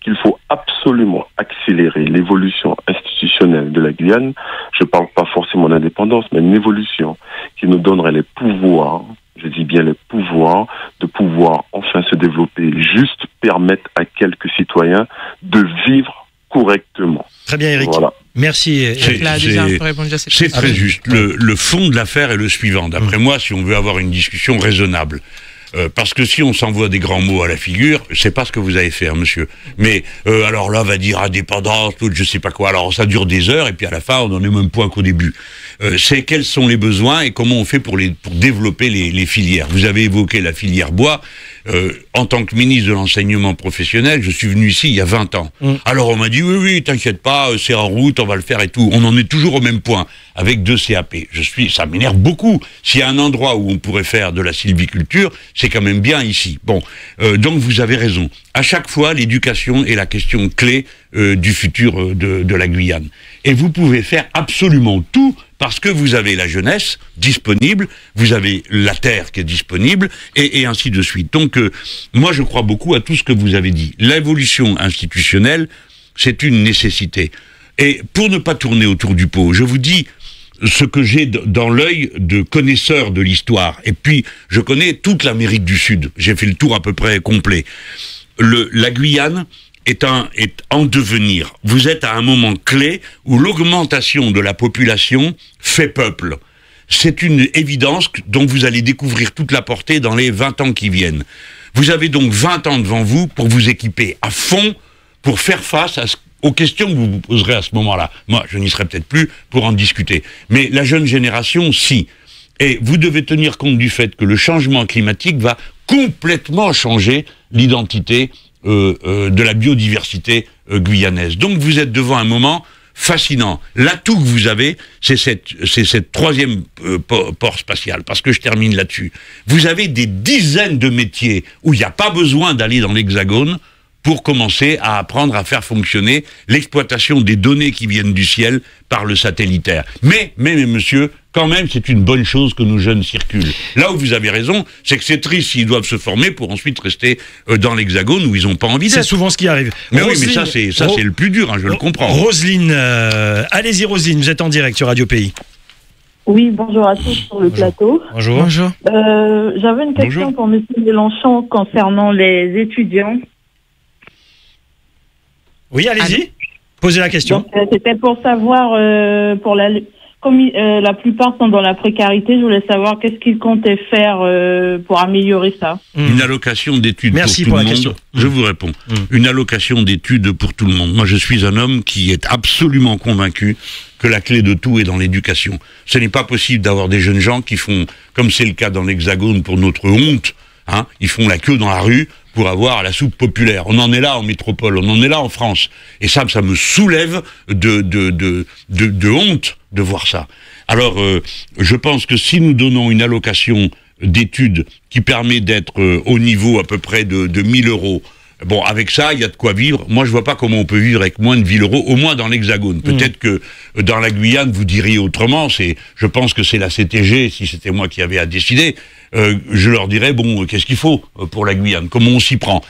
qu'il faut absolument accélérer l'évolution institutionnelle de la Guyane? Je ne parle pas forcément d'indépendance, mais une évolution qui nous donnerait les pouvoirs, je dis bien les pouvoirs, de pouvoir enfin se développer, juste permettre à quelques citoyens de vivre correctement. Très bien Eric. Voilà. Merci. C'est très juste. Le fond de l'affaire est le suivant. D'après moi, si on veut avoir une discussion raisonnable, parce que si on s'envoie des grands mots à la figure, c'est pas ce que vous allez faire, monsieur. Mais alors là, va dire indépendance, l'autre je sais pas quoi. Alors ça dure des heures et puis à la fin, on n'en est même point qu'au début. C'est quels sont les besoins et comment on fait pour développer les filières. Vous avez évoqué la filière bois. En tant que ministre de l'enseignement professionnel, je suis venu ici il y a 20 ans. Alors on m'a dit oui, t'inquiète pas, c'est en route, on va le faire et tout. On en est toujours au même point, avec 2 CAP. Ça m'énerve beaucoup. S'il y a un endroit où on pourrait faire de la sylviculture, c'est quand même bien ici. Bon, donc vous avez raison. À chaque fois, l'éducation est la question clé du futur de la Guyane. Et vous pouvez faire absolument tout parce que vous avez la jeunesse disponible, vous avez la terre qui est disponible, et ainsi de suite. Donc, moi, je crois beaucoup à tout ce que vous avez dit. L'évolution institutionnelle, c'est une nécessité. Et pour ne pas tourner autour du pot, je vous dis ce que j'ai dans l'œil de connaisseur de l'histoire. Et puis, je connais toute l'Amérique du Sud. J'ai fait le tour à peu près complet. La Guyane est en devenir. Vous êtes à un moment clé où l'augmentation de la population fait peuple. C'est une évidence dont vous allez découvrir toute la portée dans les 20 ans qui viennent. Vous avez donc 20 ans devant vous pour vous équiper à fond, pour faire face aux questions que vous vous poserez à ce moment-là. Moi, je n'y serai peut-être plus pour en discuter. Mais la jeune génération, si. Et vous devez tenir compte du fait que le changement climatique va complètement changer l'identité de la biodiversité guyanaise. Donc vous êtes devant un moment fascinant. L'atout que vous avez, c'est cette troisième port spatial, parce que je termine là-dessus. Vous avez des dizaines de métiers où il n'y a pas besoin d'aller dans l'Hexagone pour commencer à apprendre à faire fonctionner l'exploitation des données qui viennent du ciel par le satellitaire. Mais monsieur, quand même, c'est une bonne chose que nos jeunes circulent. Là où vous avez raison, c'est que c'est triste s'ils doivent se former pour ensuite rester dans l'Hexagone où ils n'ont pas envie d'être. C'est souvent ce qui arrive. Mais Roselyne, oui, mais ça c'est le plus dur, hein, je le comprends. Roselyne, allez-y Roselyne, vous êtes en direct sur Radio Pays. Oui, bonjour à tous sur le plateau. Bonjour. J'avais une question pour M. Mélenchon concernant les étudiants. Oui, allez-y. Posez la question. Donc, c'était pour savoir, comme la plupart sont dans la précarité, je voulais savoir qu'est-ce qu'ils comptaient faire pour améliorer ça. Une allocation d'études pour tout le monde. Je vous réponds. Une allocation d'études pour tout le monde. Moi, je suis un homme qui est absolument convaincu que la clé de tout est dans l'éducation. Ce n'est pas possible d'avoir des jeunes gens qui font, comme c'est le cas dans l'Hexagone pour notre honte, hein, ils font la queue dans la rue pour avoir la soupe populaire. On en est là en métropole, on en est là en France. Et ça me soulève de honte de voir ça. Alors, je pense que si nous donnons une allocation d'études qui permet d'être au niveau à peu près de 1000 euros, bon, avec ça, il y a de quoi vivre. Moi, je vois pas comment on peut vivre avec moins de 1000 euros, au moins dans l'Hexagone. Peut-être que dans la Guyane, vous diriez autrement. Je pense que c'est la CTG, si c'était moi qui avais à décider. Je leur dirais, bon, qu'est-ce qu'il faut pour la Guyane? Comment on s'y prend?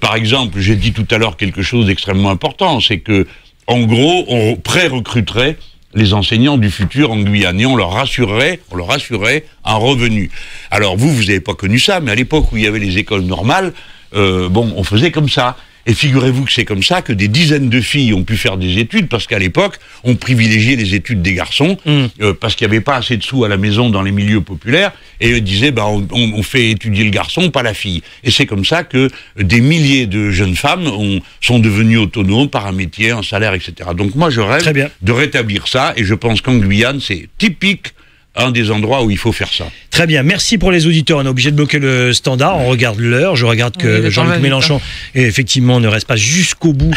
Par exemple, j'ai dit tout à l'heure quelque chose d'extrêmement important, c'est que, en gros, on pré-recruterait les enseignants du futur en Guyane et on leur assurerait un revenu. Alors vous n'avez pas connu ça, mais à l'époque où il y avait les écoles normales, on faisait comme ça. Et figurez-vous que c'est comme ça que des dizaines de filles ont pu faire des études, parce qu'à l'époque, on privilégiait les études des garçons, parce qu'il n'y avait pas assez de sous à la maison dans les milieux populaires, et eux disaient, on fait étudier le garçon, pas la fille. Et c'est comme ça que des milliers de jeunes femmes sont devenues autonomes par un métier, un salaire, etc. Donc moi, je rêve de rétablir ça, et je pense qu'en Guyane, c'est typique un des endroits où il faut faire ça. Très bien, merci pour les auditeurs. On est obligé de bloquer le standard, on regarde l'heure. Je regarde que Jean-Luc Mélenchon, effectivement, ne reste pas jusqu'au bout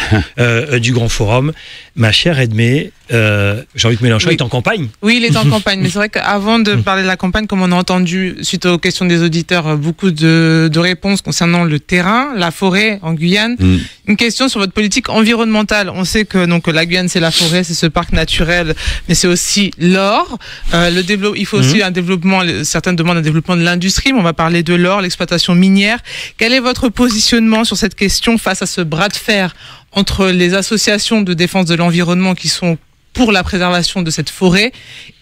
du Grand Forum. Ma chère Edmé, Jean-Luc Mélenchon est en campagne. Oui, il est en campagne, mais c'est vrai qu'avant de parler de la campagne, comme on a entendu, suite aux questions des auditeurs, beaucoup de réponses concernant le terrain, la forêt en Guyane. Une question sur votre politique environnementale. On sait que donc la Guyane, c'est la forêt, c'est ce parc naturel, mais c'est aussi l'or. Il faut aussi un développement, certaines demandent un développement de l'industrie, mais on va parler de l'or, l'exploitation minière. Quel est votre positionnement sur cette question face à ce bras de fer entre les associations de défense de l'environnement qui sont pour la préservation de cette forêt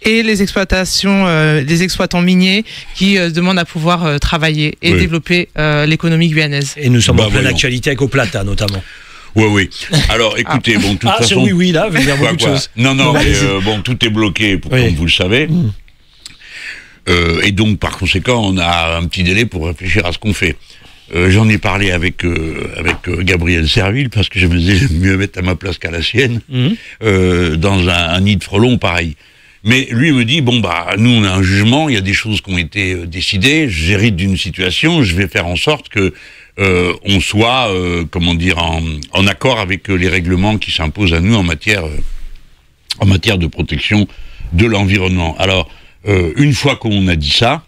et les exploitants miniers qui demandent à pouvoir travailler et développer l'économie guyanaise? Et nous sommes en pleine actualité avec Oplata notamment. Oui. Alors, écoutez, de toute façon... sur oui, là, veut dire beaucoup de choses. Non, mais tout est bloqué, comme vous le savez. Et donc, par conséquent, on a un petit délai pour réfléchir à ce qu'on fait. J'en ai parlé avec Gabriel Serville, parce que je me disais, j'aime mieux mettre à ma place qu'à la sienne, dans un nid de frelons pareil. Mais lui me dit, nous on a un jugement, il y a des choses qui ont été décidées, j'hérite d'une situation, je vais faire en sorte que on soit, en accord avec les règlements qui s'imposent à nous en matière de protection de l'environnement. Alors, une fois qu'on a dit ça,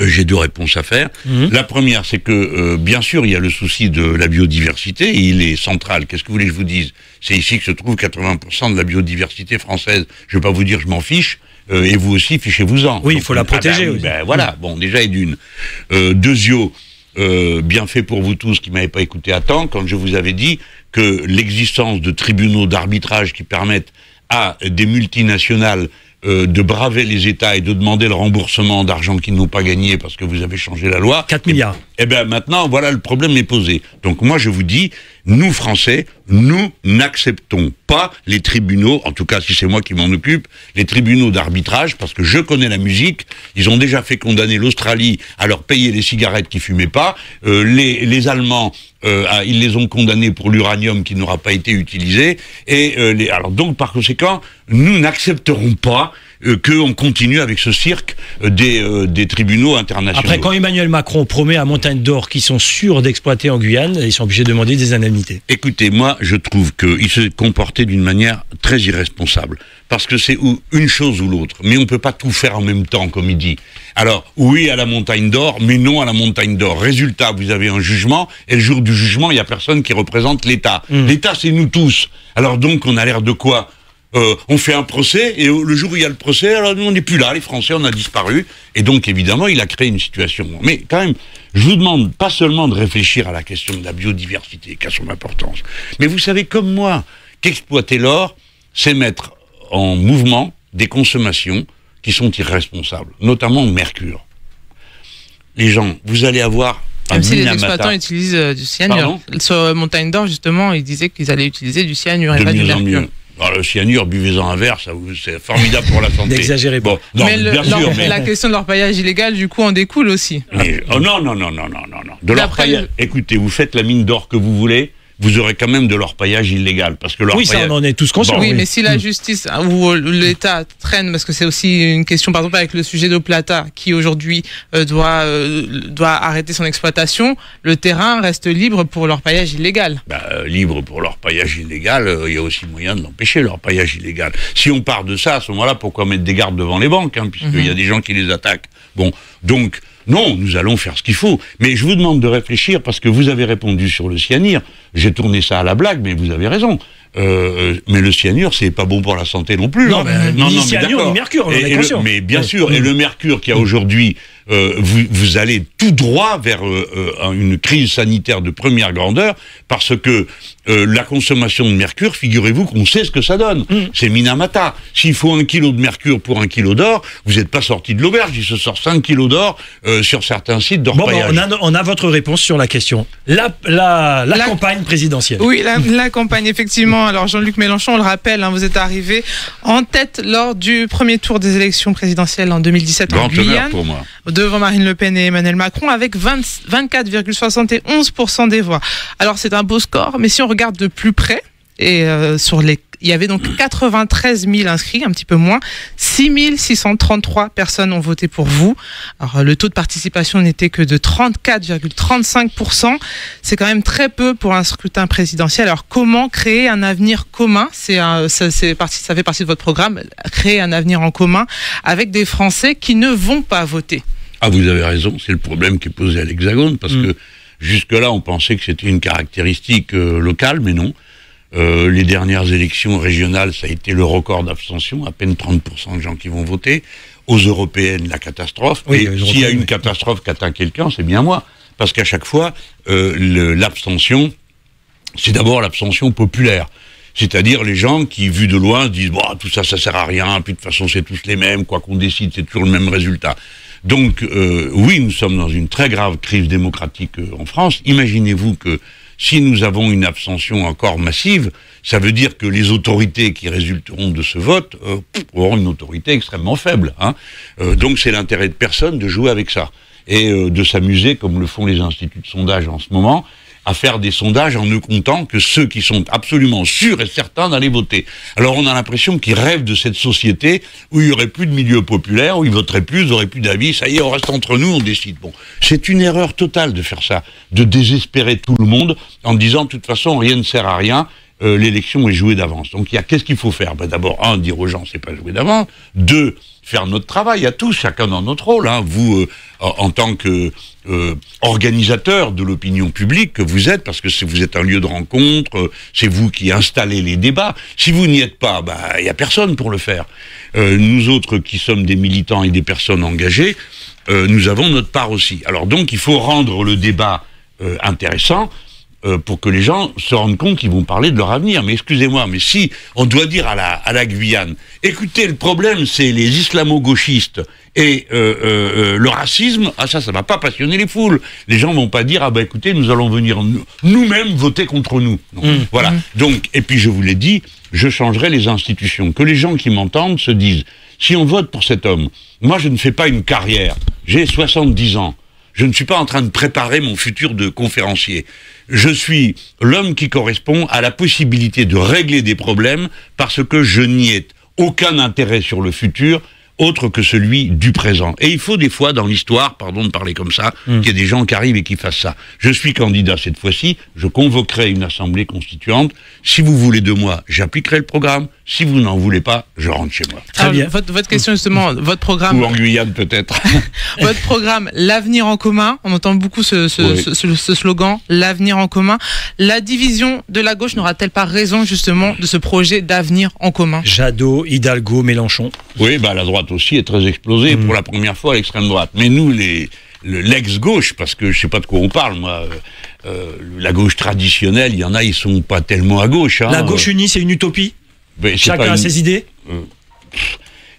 j'ai deux réponses à faire. La première, c'est que, bien sûr, il y a le souci de la biodiversité, et il est central. Qu'est-ce que vous voulez que je vous dise? C'est ici que se trouve 80% de la biodiversité française. Je ne vais pas vous dire je m'en fiche, et vous aussi, fichez-vous-en. Oui, il faut la protéger. Voilà, déjà et d'une. Deuxio, bien fait pour vous tous qui ne m'avez pas écouté à temps, quand je vous avais dit que l'existence de tribunaux d'arbitrage qui permettent à des multinationales de braver les États et de demander le remboursement d'argent qu'ils n'ont pas gagné parce que vous avez changé la loi. 4 milliards. Eh bien maintenant, voilà, le problème est posé. Donc moi je vous dis, nous Français, nous n'acceptons pas les tribunaux, en tout cas si c'est moi qui m'en occupe, les tribunaux d'arbitrage, parce que je connais la musique, ils ont déjà fait condamner l'Australie à leur payer les cigarettes qui fumaient pas, les Allemands, ils les ont condamnés pour l'uranium qui n'aura pas été utilisé, et alors donc par conséquent, nous n'accepterons pas qu'on continue avec ce cirque des tribunaux internationaux. Après, quand Emmanuel Macron promet à Montagne d'Or qu'ils sont sûrs d'exploiter en Guyane, ils sont obligés de demander des indemnités. Écoutez, moi, je trouve qu'il se comportait d'une manière très irresponsable. Parce que c'est une chose ou l'autre. Mais on ne peut pas tout faire en même temps, comme il dit. Alors, oui à la Montagne d'Or, mais non à la Montagne d'Or. Résultat, vous avez un jugement, et le jour du jugement, il n'y a personne qui représente l'État. L'État, c'est nous tous. Alors donc, on a l'air de quoi ? On fait un procès, et le jour où il y a le procès, alors nous, on n'est plus là, les Français, on a disparu. Et donc, évidemment, il a créé une situation. Mais quand même, je vous demande pas seulement de réfléchir à la question de la biodiversité, qui a son importance, mais vous savez comme moi qu'exploiter l'or, c'est mettre en mouvement des consommations qui sont irresponsables, notamment le mercure. Les gens, vous allez avoir... Même si les exploitants utilisent du cyanure. Pardon ? Sur Montagne d'Or, justement, ils disaient qu'ils allaient utiliser du cyanure et pas du mercure. Alors, le cyanure, buvez-en un verre, c'est formidable pour la santé. N'exagérez pas. Bon, non, mais bien sûr, mais... la question de l'orpaillage illégal, du coup, en découle aussi. Mais, oh non. De l'orpaillage, écoutez, vous faites la mine d'or que vous voulez, vous aurez quand même de l'orpaillage illégal. Parce que oui, ça, on en est tous conscients. Bon, oui, mais si la justice ou l'État traîne, parce que c'est aussi une question, par exemple, avec le sujet d'Eau Plata, qui aujourd'hui doit arrêter son exploitation, le terrain reste libre pour l'orpaillage illégal. Libre pour l'orpaillage illégal, il y a aussi moyen de l'empêcher, l'orpaillage illégal. Si on part de ça, à ce moment-là, pourquoi mettre des gardes devant les banques, puisqu'il y a des gens qui les attaquent. Bon, donc... Non, nous allons faire ce qu'il faut. Mais je vous demande de réfléchir parce que vous avez répondu sur le cyanure. J'ai tourné ça à la blague, mais vous avez raison. Mais le cyanure, c'est pas bon pour la santé non plus. Non, ni cyanure, ni mercure, on en est conscient. Mais bien sûr, et le mercure qui a aujourd'hui, vous allez tout droit vers une crise sanitaire de première grandeur parce que la consommation de mercure, figurez-vous qu'on sait ce que ça donne. C'est Minamata. S'il faut 1 kilo de mercure pour 1 kilo d'or, vous n'êtes pas sorti de l'auberge. Il se sort 5 kilos d'or sur certains sites d'orpaillage. On a votre réponse sur la question. La campagne présidentielle. Oui, la campagne, effectivement. Alors, Jean-Luc Mélenchon, on le rappelle, vous êtes arrivé en tête lors du premier tour des élections présidentielles en 2017 en Guyane, pour moi. Devant Marine Le Pen et Emmanuel Macron, avec 24,71% des voix. Alors, c'est un beau score, mais si on regarde de plus près, et il y avait donc 93 000 inscrits, un petit peu moins. 6 633 personnes ont voté pour vous. Alors, le taux de participation n'était que de 34,35%. C'est quand même très peu pour un scrutin présidentiel. Alors, comment créer un avenir commun ? Ça fait partie de votre programme, créer un avenir en commun avec des Français qui ne vont pas voter. Ah, vous avez raison, c'est le problème qui est posé à l'Hexagone, parce que jusque-là, on pensait que c'était une caractéristique locale, mais non. Les dernières élections régionales, ça a été le record d'abstention, à peine 30% de gens qui vont voter. Aux européennes, la catastrophe. Oui, et s'il y a une catastrophe qui atteint quelqu'un, c'est bien moi. Parce qu'à chaque fois, l'abstention, c'est d'abord l'abstention populaire. C'est-à-dire les gens qui, vus de loin, se disent « tout ça, ça sert à rien, puis de toute façon, c'est tous les mêmes, quoi qu'on décide, c'est toujours le même résultat ». Donc, oui, nous sommes dans une très grave crise démocratique en France. Imaginez-vous que si nous avons une abstention encore massive, ça veut dire que les autorités qui résulteront de ce vote auront une autorité extrêmement faible. Donc c'est l'intérêt de personne de jouer avec ça. Et de s'amuser, comme le font les instituts de sondage en ce moment, à faire des sondages en ne comptant que ceux qui sont absolument sûrs et certains d'aller voter. Alors on a l'impression qu'ils rêvent de cette société où il n'y aurait plus de milieu populaire, où ils voteraient plus, ils n'auraient plus d'avis, ça y est, on reste entre nous, on décide. Bon, c'est une erreur totale de faire ça, de désespérer tout le monde en disant de toute façon rien ne sert à rien, l'élection est jouée d'avance. Donc qu'est-ce qu'il faut faire ? D'abord, dire aux gens c'est pas joué d'avance, 2, faire notre travail à tous, chacun dans notre rôle. Vous, en tant que organisateur de l'opinion publique que vous êtes, parce que vous êtes un lieu de rencontre, c'est vous qui installez les débats. Si vous n'y êtes pas, il n'y a personne pour le faire. Nous autres qui sommes des militants et des personnes engagées, nous avons notre part aussi. Alors donc, il faut rendre le débat intéressant, pour que les gens se rendent compte qu'ils vont parler de leur avenir. Mais excusez-moi, mais si on doit dire à la Guyane, écoutez, le problème c'est les islamo-gauchistes et le racisme, ça va pas passionner les foules. Les gens vont pas dire, écoutez, nous allons venir nous-mêmes voter contre nous. Voilà. Donc, et puis je vous l'ai dit, je changerai les institutions. Que les gens qui m'entendent se disent, si on vote pour cet homme, moi je ne fais pas une carrière, j'ai 70 ans, je ne suis pas en train de préparer mon futur de conférencier. Je suis l'homme qui correspond à la possibilité de régler des problèmes parce que je n'y ai aucun intérêt sur le futur autre que celui du présent. Et il faut des fois, dans l'histoire, pardon de parler comme ça, qu'il y ait des gens qui arrivent et qui fassent ça. Je suis candidat cette fois-ci, je convoquerai une assemblée constituante. Si vous voulez de moi, j'appliquerai le programme. Si vous n'en voulez pas, je rentre chez moi. Très bien. Votre question justement, votre programme... Ou en Guyane peut-être. Votre programme, l'avenir en commun, on entend beaucoup ce slogan, l'avenir en commun. La division de la gauche n'aura-t-elle pas raison justement de ce projet d'avenir en commun? Jadot, Hidalgo, Mélenchon. Oui, la droite aussi est très explosée pour la première fois à l'extrême droite. Mais nous, l'ex-gauche, parce que je sais pas de quoi on parle, moi, la gauche traditionnelle, il y en a, ils sont pas tellement à gauche. Hein. La gauche unie, c'est une utopie? Chacun a ses idées?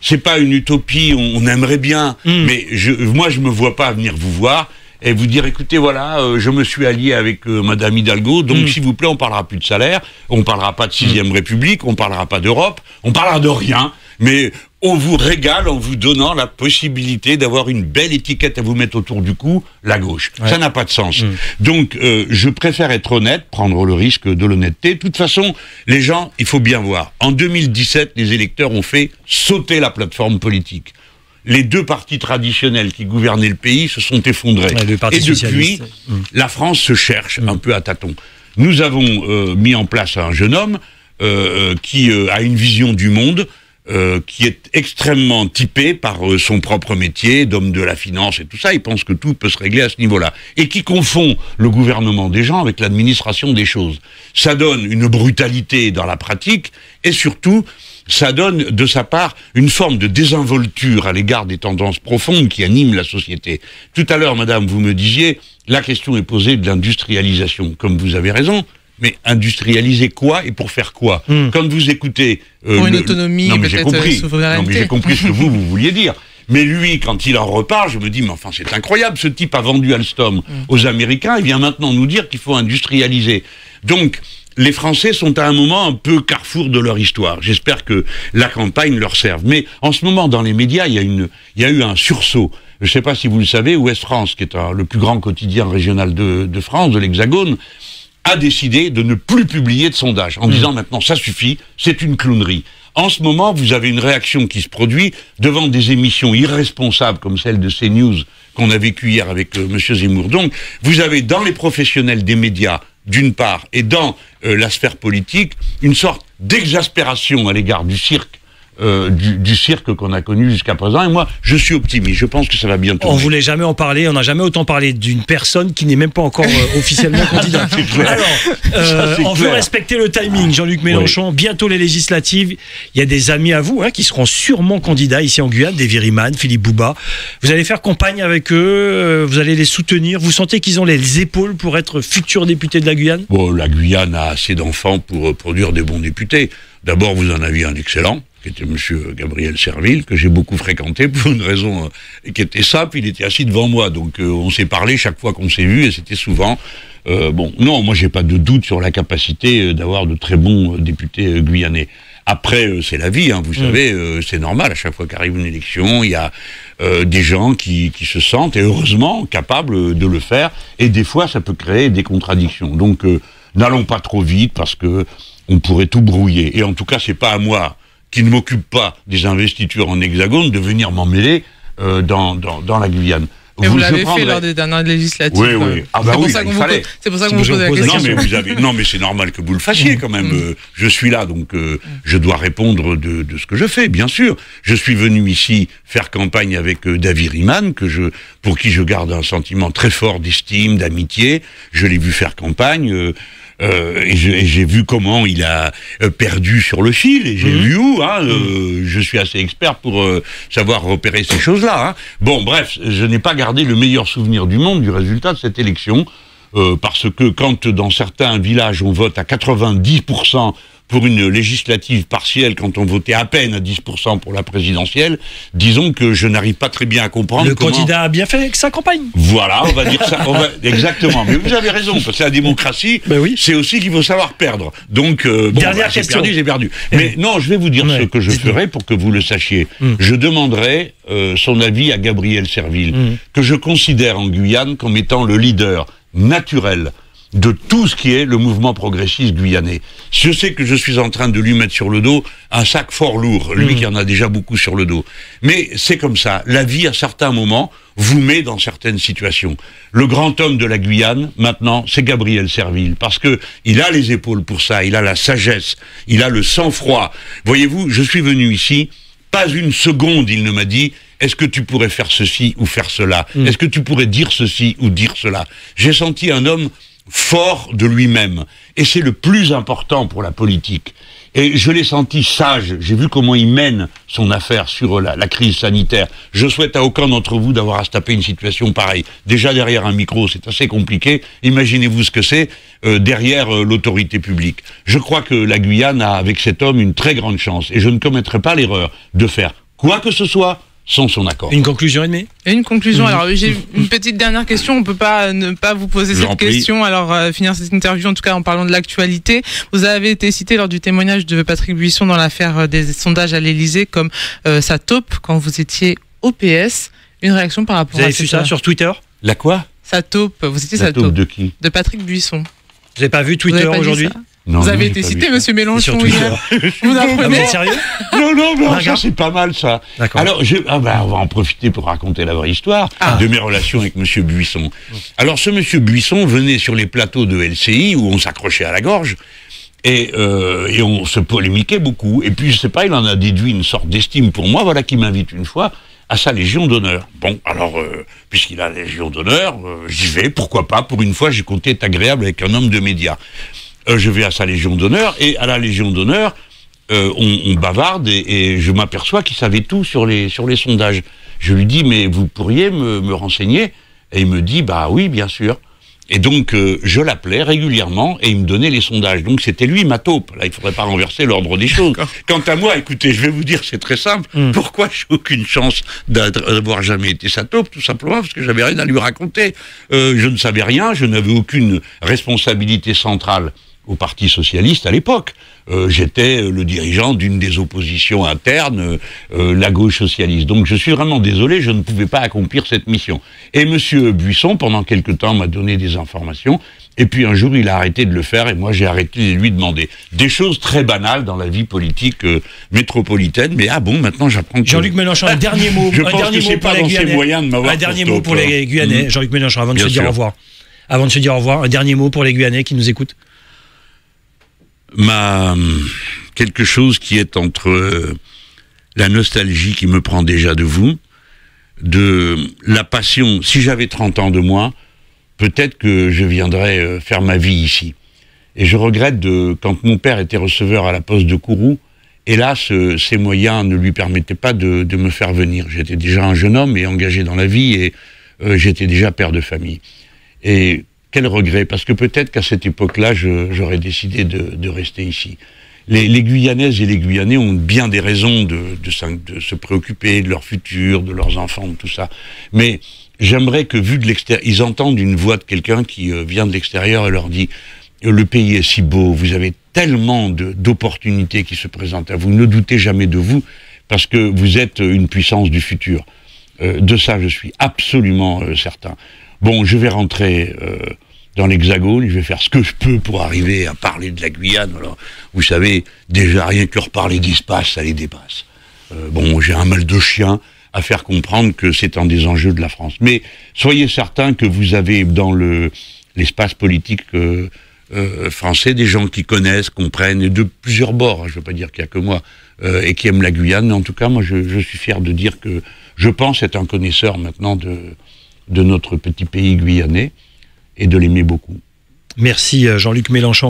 C'est pas une utopie, on aimerait bien, mais moi je me vois pas venir vous voir et vous dire, écoutez, voilà, je me suis allié avec Madame Hidalgo, donc s'il vous plaît, on parlera plus de salaire, on parlera pas de 6e République, on parlera pas d'Europe, on parlera de rien, mais on vous régale en vous donnant la possibilité d'avoir une belle étiquette à vous mettre autour du cou, la gauche. Ouais. Ça n'a pas de sens. Donc, je préfère être honnête, prendre le risque de l'honnêteté. De toute façon, les gens, il faut bien voir. En 2017, les électeurs ont fait sauter la plateforme politique. Les deux partis traditionnels qui gouvernaient le pays se sont effondrés. Ouais, et depuis, la France se cherche un peu à tâtons. Nous avons mis en place un jeune homme qui a une vision du monde, qui est extrêmement typé par son propre métier d'homme de la finance et tout ça. Il pense que tout peut se régler à ce niveau-là. Et qui confond le gouvernement des gens avec l'administration des choses. Ça donne une brutalité dans la pratique et surtout, ça donne de sa part une forme de désinvolture à l'égard des tendances profondes qui animent la société. Tout à l'heure, madame, vous me disiez, la question est posée de l'industrialisation. Comme vous avez raison. Mais industrialiser quoi et pour faire quoi? Quand vous écoutez... pour une autonomie, peut-être souveraineté. Non, mais j'ai compris ce que vous vouliez dire. Mais lui, quand il en reparle, je me dis, mais enfin, c'est incroyable, ce type a vendu Alstom aux Américains, il vient maintenant nous dire qu'il faut industrialiser. Donc, les Français sont à un moment un peu carrefour de leur histoire. J'espère que la campagne leur serve. Mais en ce moment, dans les médias, il y a eu un sursaut. Je ne sais pas si vous le savez, Ouest France, qui est le plus grand quotidien régional de France, de l'Hexagone, a décidé de ne plus publier de sondage, en disant maintenant ça suffit, c'est une clownerie. En ce moment, vous avez une réaction qui se produit devant des émissions irresponsables comme celle de CNews qu'on a vécue hier avec M. Zemmour. Donc, vous avez dans les professionnels des médias, d'une part, et dans la sphère politique, une sorte d'exaspération à l'égard du cirque. Du cirque qu'on a connu jusqu'à présent, et moi je suis optimiste, je pense que ça va bientôt. On voulait jamais en parler, on n'a jamais autant parlé d'une personne qui n'est même pas encore officiellement candidate. Alors, on veut respecter le timing, Jean-Luc Mélenchon, bientôt les législatives, il y a des amis à vous qui seront sûrement candidats ici en Guyane, des Viriman, Philippe Bouba, vous allez faire campagne avec eux, vous allez les soutenir, vous sentez qu'ils ont les épaules pour être futurs députés de la Guyane? Bon, la Guyane a assez d'enfants pour produire des bons députés. D'abord, vous en aviez un excellent, qui était M. Gabriel Serville, que j'ai beaucoup fréquenté pour une raison qui était simple, il était assis devant moi, donc on s'est parlé chaque fois qu'on s'est vu, et c'était souvent... non, moi j'ai pas de doute sur la capacité d'avoir de très bons députés guyanais. Après, c'est la vie, vous savez, c'est normal, à chaque fois qu'arrive une élection, il y a des gens qui se sentent, et heureusement, capables de le faire, et des fois ça peut créer des contradictions. Donc, n'allons pas trop vite, parce que on pourrait tout brouiller. Et en tout cas, c'est pas à moi, qui ne m'occupe pas des investitures en Hexagone, de venir m'en mêler dans la Guyane. Mais vous l'avez fait lors des dernières législatives. Oui, oui. Ah bah oui, il fallait. C'est pour ça qu'on vous pose la question. Non, mais c'est normal que vous le fassiez quand même. Je suis là, donc je dois répondre de ce que je fais, bien sûr. Je suis venu ici faire campagne avec David Riemann, pour qui je garde un sentiment très fort d'estime, d'amitié. Je l'ai vu faire campagne. Et j'ai vu comment il a perdu sur le fil, et j'ai vu où, je suis assez expert pour savoir repérer ces choses-là. Bon, bref, je n'ai pas gardé le meilleur souvenir du monde du résultat de cette élection, parce que quand dans certains villages on vote à 90% pour une législative partielle, quand on votait à peine à 10% pour la présidentielle, disons que je n'arrive pas très bien à comprendre le candidat a bien fait sa campagne. Voilà, on va dire ça. Exactement. Mais vous avez raison, parce que la démocratie, c'est aussi qu'il faut savoir perdre. Donc, dernière question. J'ai perdu. Mais non, je vais vous dire ce que je ferai pour que vous le sachiez. Je demanderai son avis à Gabriel Serville, que je considère en Guyane comme étant le leader naturel de tout ce qui est le mouvement progressiste guyanais. Je sais que je suis en train de lui mettre sur le dos un sac fort lourd, lui qui en a déjà beaucoup sur le dos. Mais c'est comme ça. La vie, à certains moments, vous met dans certaines situations. Le grand homme de la Guyane, maintenant, c'est Gabriel Serville, parce que il a les épaules pour ça, il a la sagesse, il a le sang-froid. Voyez-vous, je suis venu ici, pas une seconde, il ne m'a dit « Est-ce que tu pourrais faire ceci ou faire cela ? Est-ce que tu pourrais dire ceci ou dire cela ?» J'ai senti un homme fort de lui-même. Et c'est le plus important pour la politique. Et je l'ai senti sage. J'ai vu comment il mène son affaire sur la crise sanitaire. Je souhaite à aucun d'entre vous d'avoir à se taper une situation pareille. Déjà derrière un micro, c'est assez compliqué. Imaginez-vous ce que c'est derrière l'autorité publique. Je crois que la Guyane a, avec cet homme, une très grande chance. Et je ne commettrai pas l'erreur de faire quoi que ce soit sans son accord. Une conclusion, Edmé ? Une conclusion. Alors, j'ai une petite dernière question. On ne peut pas ne pas vous poser cette question. Alors, finir cette interview, en tout cas, en parlant de l'actualité. Vous avez été cité lors du témoignage de Patrick Buisson dans l'affaire des sondages à l'Élysée comme sa taupe quand vous étiez au PS. Une réaction par rapport à ça ? Vous avez vu ça sur Twitter ? La quoi ? Sa taupe. Vous étiez sa taupe de qui ? De Patrick Buisson. Vous n'avez pas vu Twitter aujourd'hui ? Non, vous avez été cité, monsieur Mélenchon, hier. Vous êtes sérieux ? Non, ça c'est pas mal ça. Alors, on va en profiter pour raconter la vraie histoire de mes relations avec monsieur Buisson. Alors, ce monsieur Buisson venait sur les plateaux de LCI où on s'accrochait à la gorge et on se polémiquait beaucoup. Et puis, je sais pas, il en a déduit une sorte d'estime pour moi, voilà, qui m'invite une fois à sa Légion d'honneur. Bon, alors, puisqu'il a la Légion d'honneur, j'y vais, pourquoi pas, pour une fois, j'ai compté être agréable avec un homme de médias. Je vais à sa Légion d'honneur, et à la Légion d'honneur, on bavarde, et je m'aperçois qu'il savait tout sur les sondages. Je lui dis, mais vous pourriez me renseigner ? Et il me dit, bah oui, bien sûr. Et donc, je l'appelais régulièrement, et il me donnait les sondages. Donc, c'était lui, ma taupe. Là, il faudrait pas renverser l'ordre des choses. Quant à moi, écoutez, je vais vous dire, c'est très simple. Pourquoi j'ai aucune chance d'avoir jamais été sa taupe ? Tout simplement parce que j'avais rien à lui raconter. Je ne savais rien, je n'avais aucune responsabilité centrale au Parti socialiste à l'époque. J'étais le dirigeant d'une des oppositions internes, la gauche socialiste. Donc je suis vraiment désolé, je ne pouvais pas accomplir cette mission. Et monsieur Buisson, pendant quelque temps, m'a donné des informations, et puis un jour, il a arrêté de le faire, et moi j'ai arrêté de lui demander. Des choses très banales dans la vie politique métropolitaine, mais maintenant j'apprends que... Jean-Luc Mélenchon, un dernier mot. Je pense que c'est pas dans ses moyens de m'avoir... Un dernier mot pour les Guyanais, Jean-Luc Mélenchon, avant de se dire au revoir. Avant de se dire au revoir, un dernier mot pour les Guyanais qui nous écoutent. Quelque chose qui est entre la nostalgie qui me prend déjà de vous, de la passion. Si j'avais 30 ans de moins, peut-être que je viendrais faire ma vie ici. Et je regrette quand mon père était receveur à la poste de Kourou, hélas, ses moyens ne lui permettaient pas de me faire venir. J'étais déjà un jeune homme et engagé dans la vie, et j'étais déjà père de famille. Et quel regret, parce que peut-être qu'à cette époque-là, j'aurais décidé de rester ici. Les Guyanaises et les Guyanais ont bien des raisons de se préoccuper de leur futur, de leurs enfants, de tout ça. Mais j'aimerais que, vu de l'extérieur, ils entendent une voix de quelqu'un qui vient de l'extérieur et leur dit « Le pays est si beau, vous avez tellement d'opportunités qui se présentent à vous, ne doutez jamais de vous, parce que vous êtes une puissance du futur. » De ça, je suis absolument certain. Bon, je vais rentrer dans l'Hexagone, je vais faire ce que je peux pour arriver à parler de la Guyane. Alors, vous savez, déjà, rien que reparler d'espace, ça les dépasse. J'ai un mal de chien à faire comprendre que c'est un des enjeux de la France. Mais soyez certains que vous avez dans l'espace politique français des gens qui connaissent, comprennent, et de plusieurs bords, je ne veux pas dire qu'il n'y a que moi, et qui aiment la Guyane. Mais en tout cas, moi, je suis fier de dire que je pense être un connaisseur maintenant de notre petit pays guyanais, et de l'aimer beaucoup. Merci Jean-Luc Mélenchon.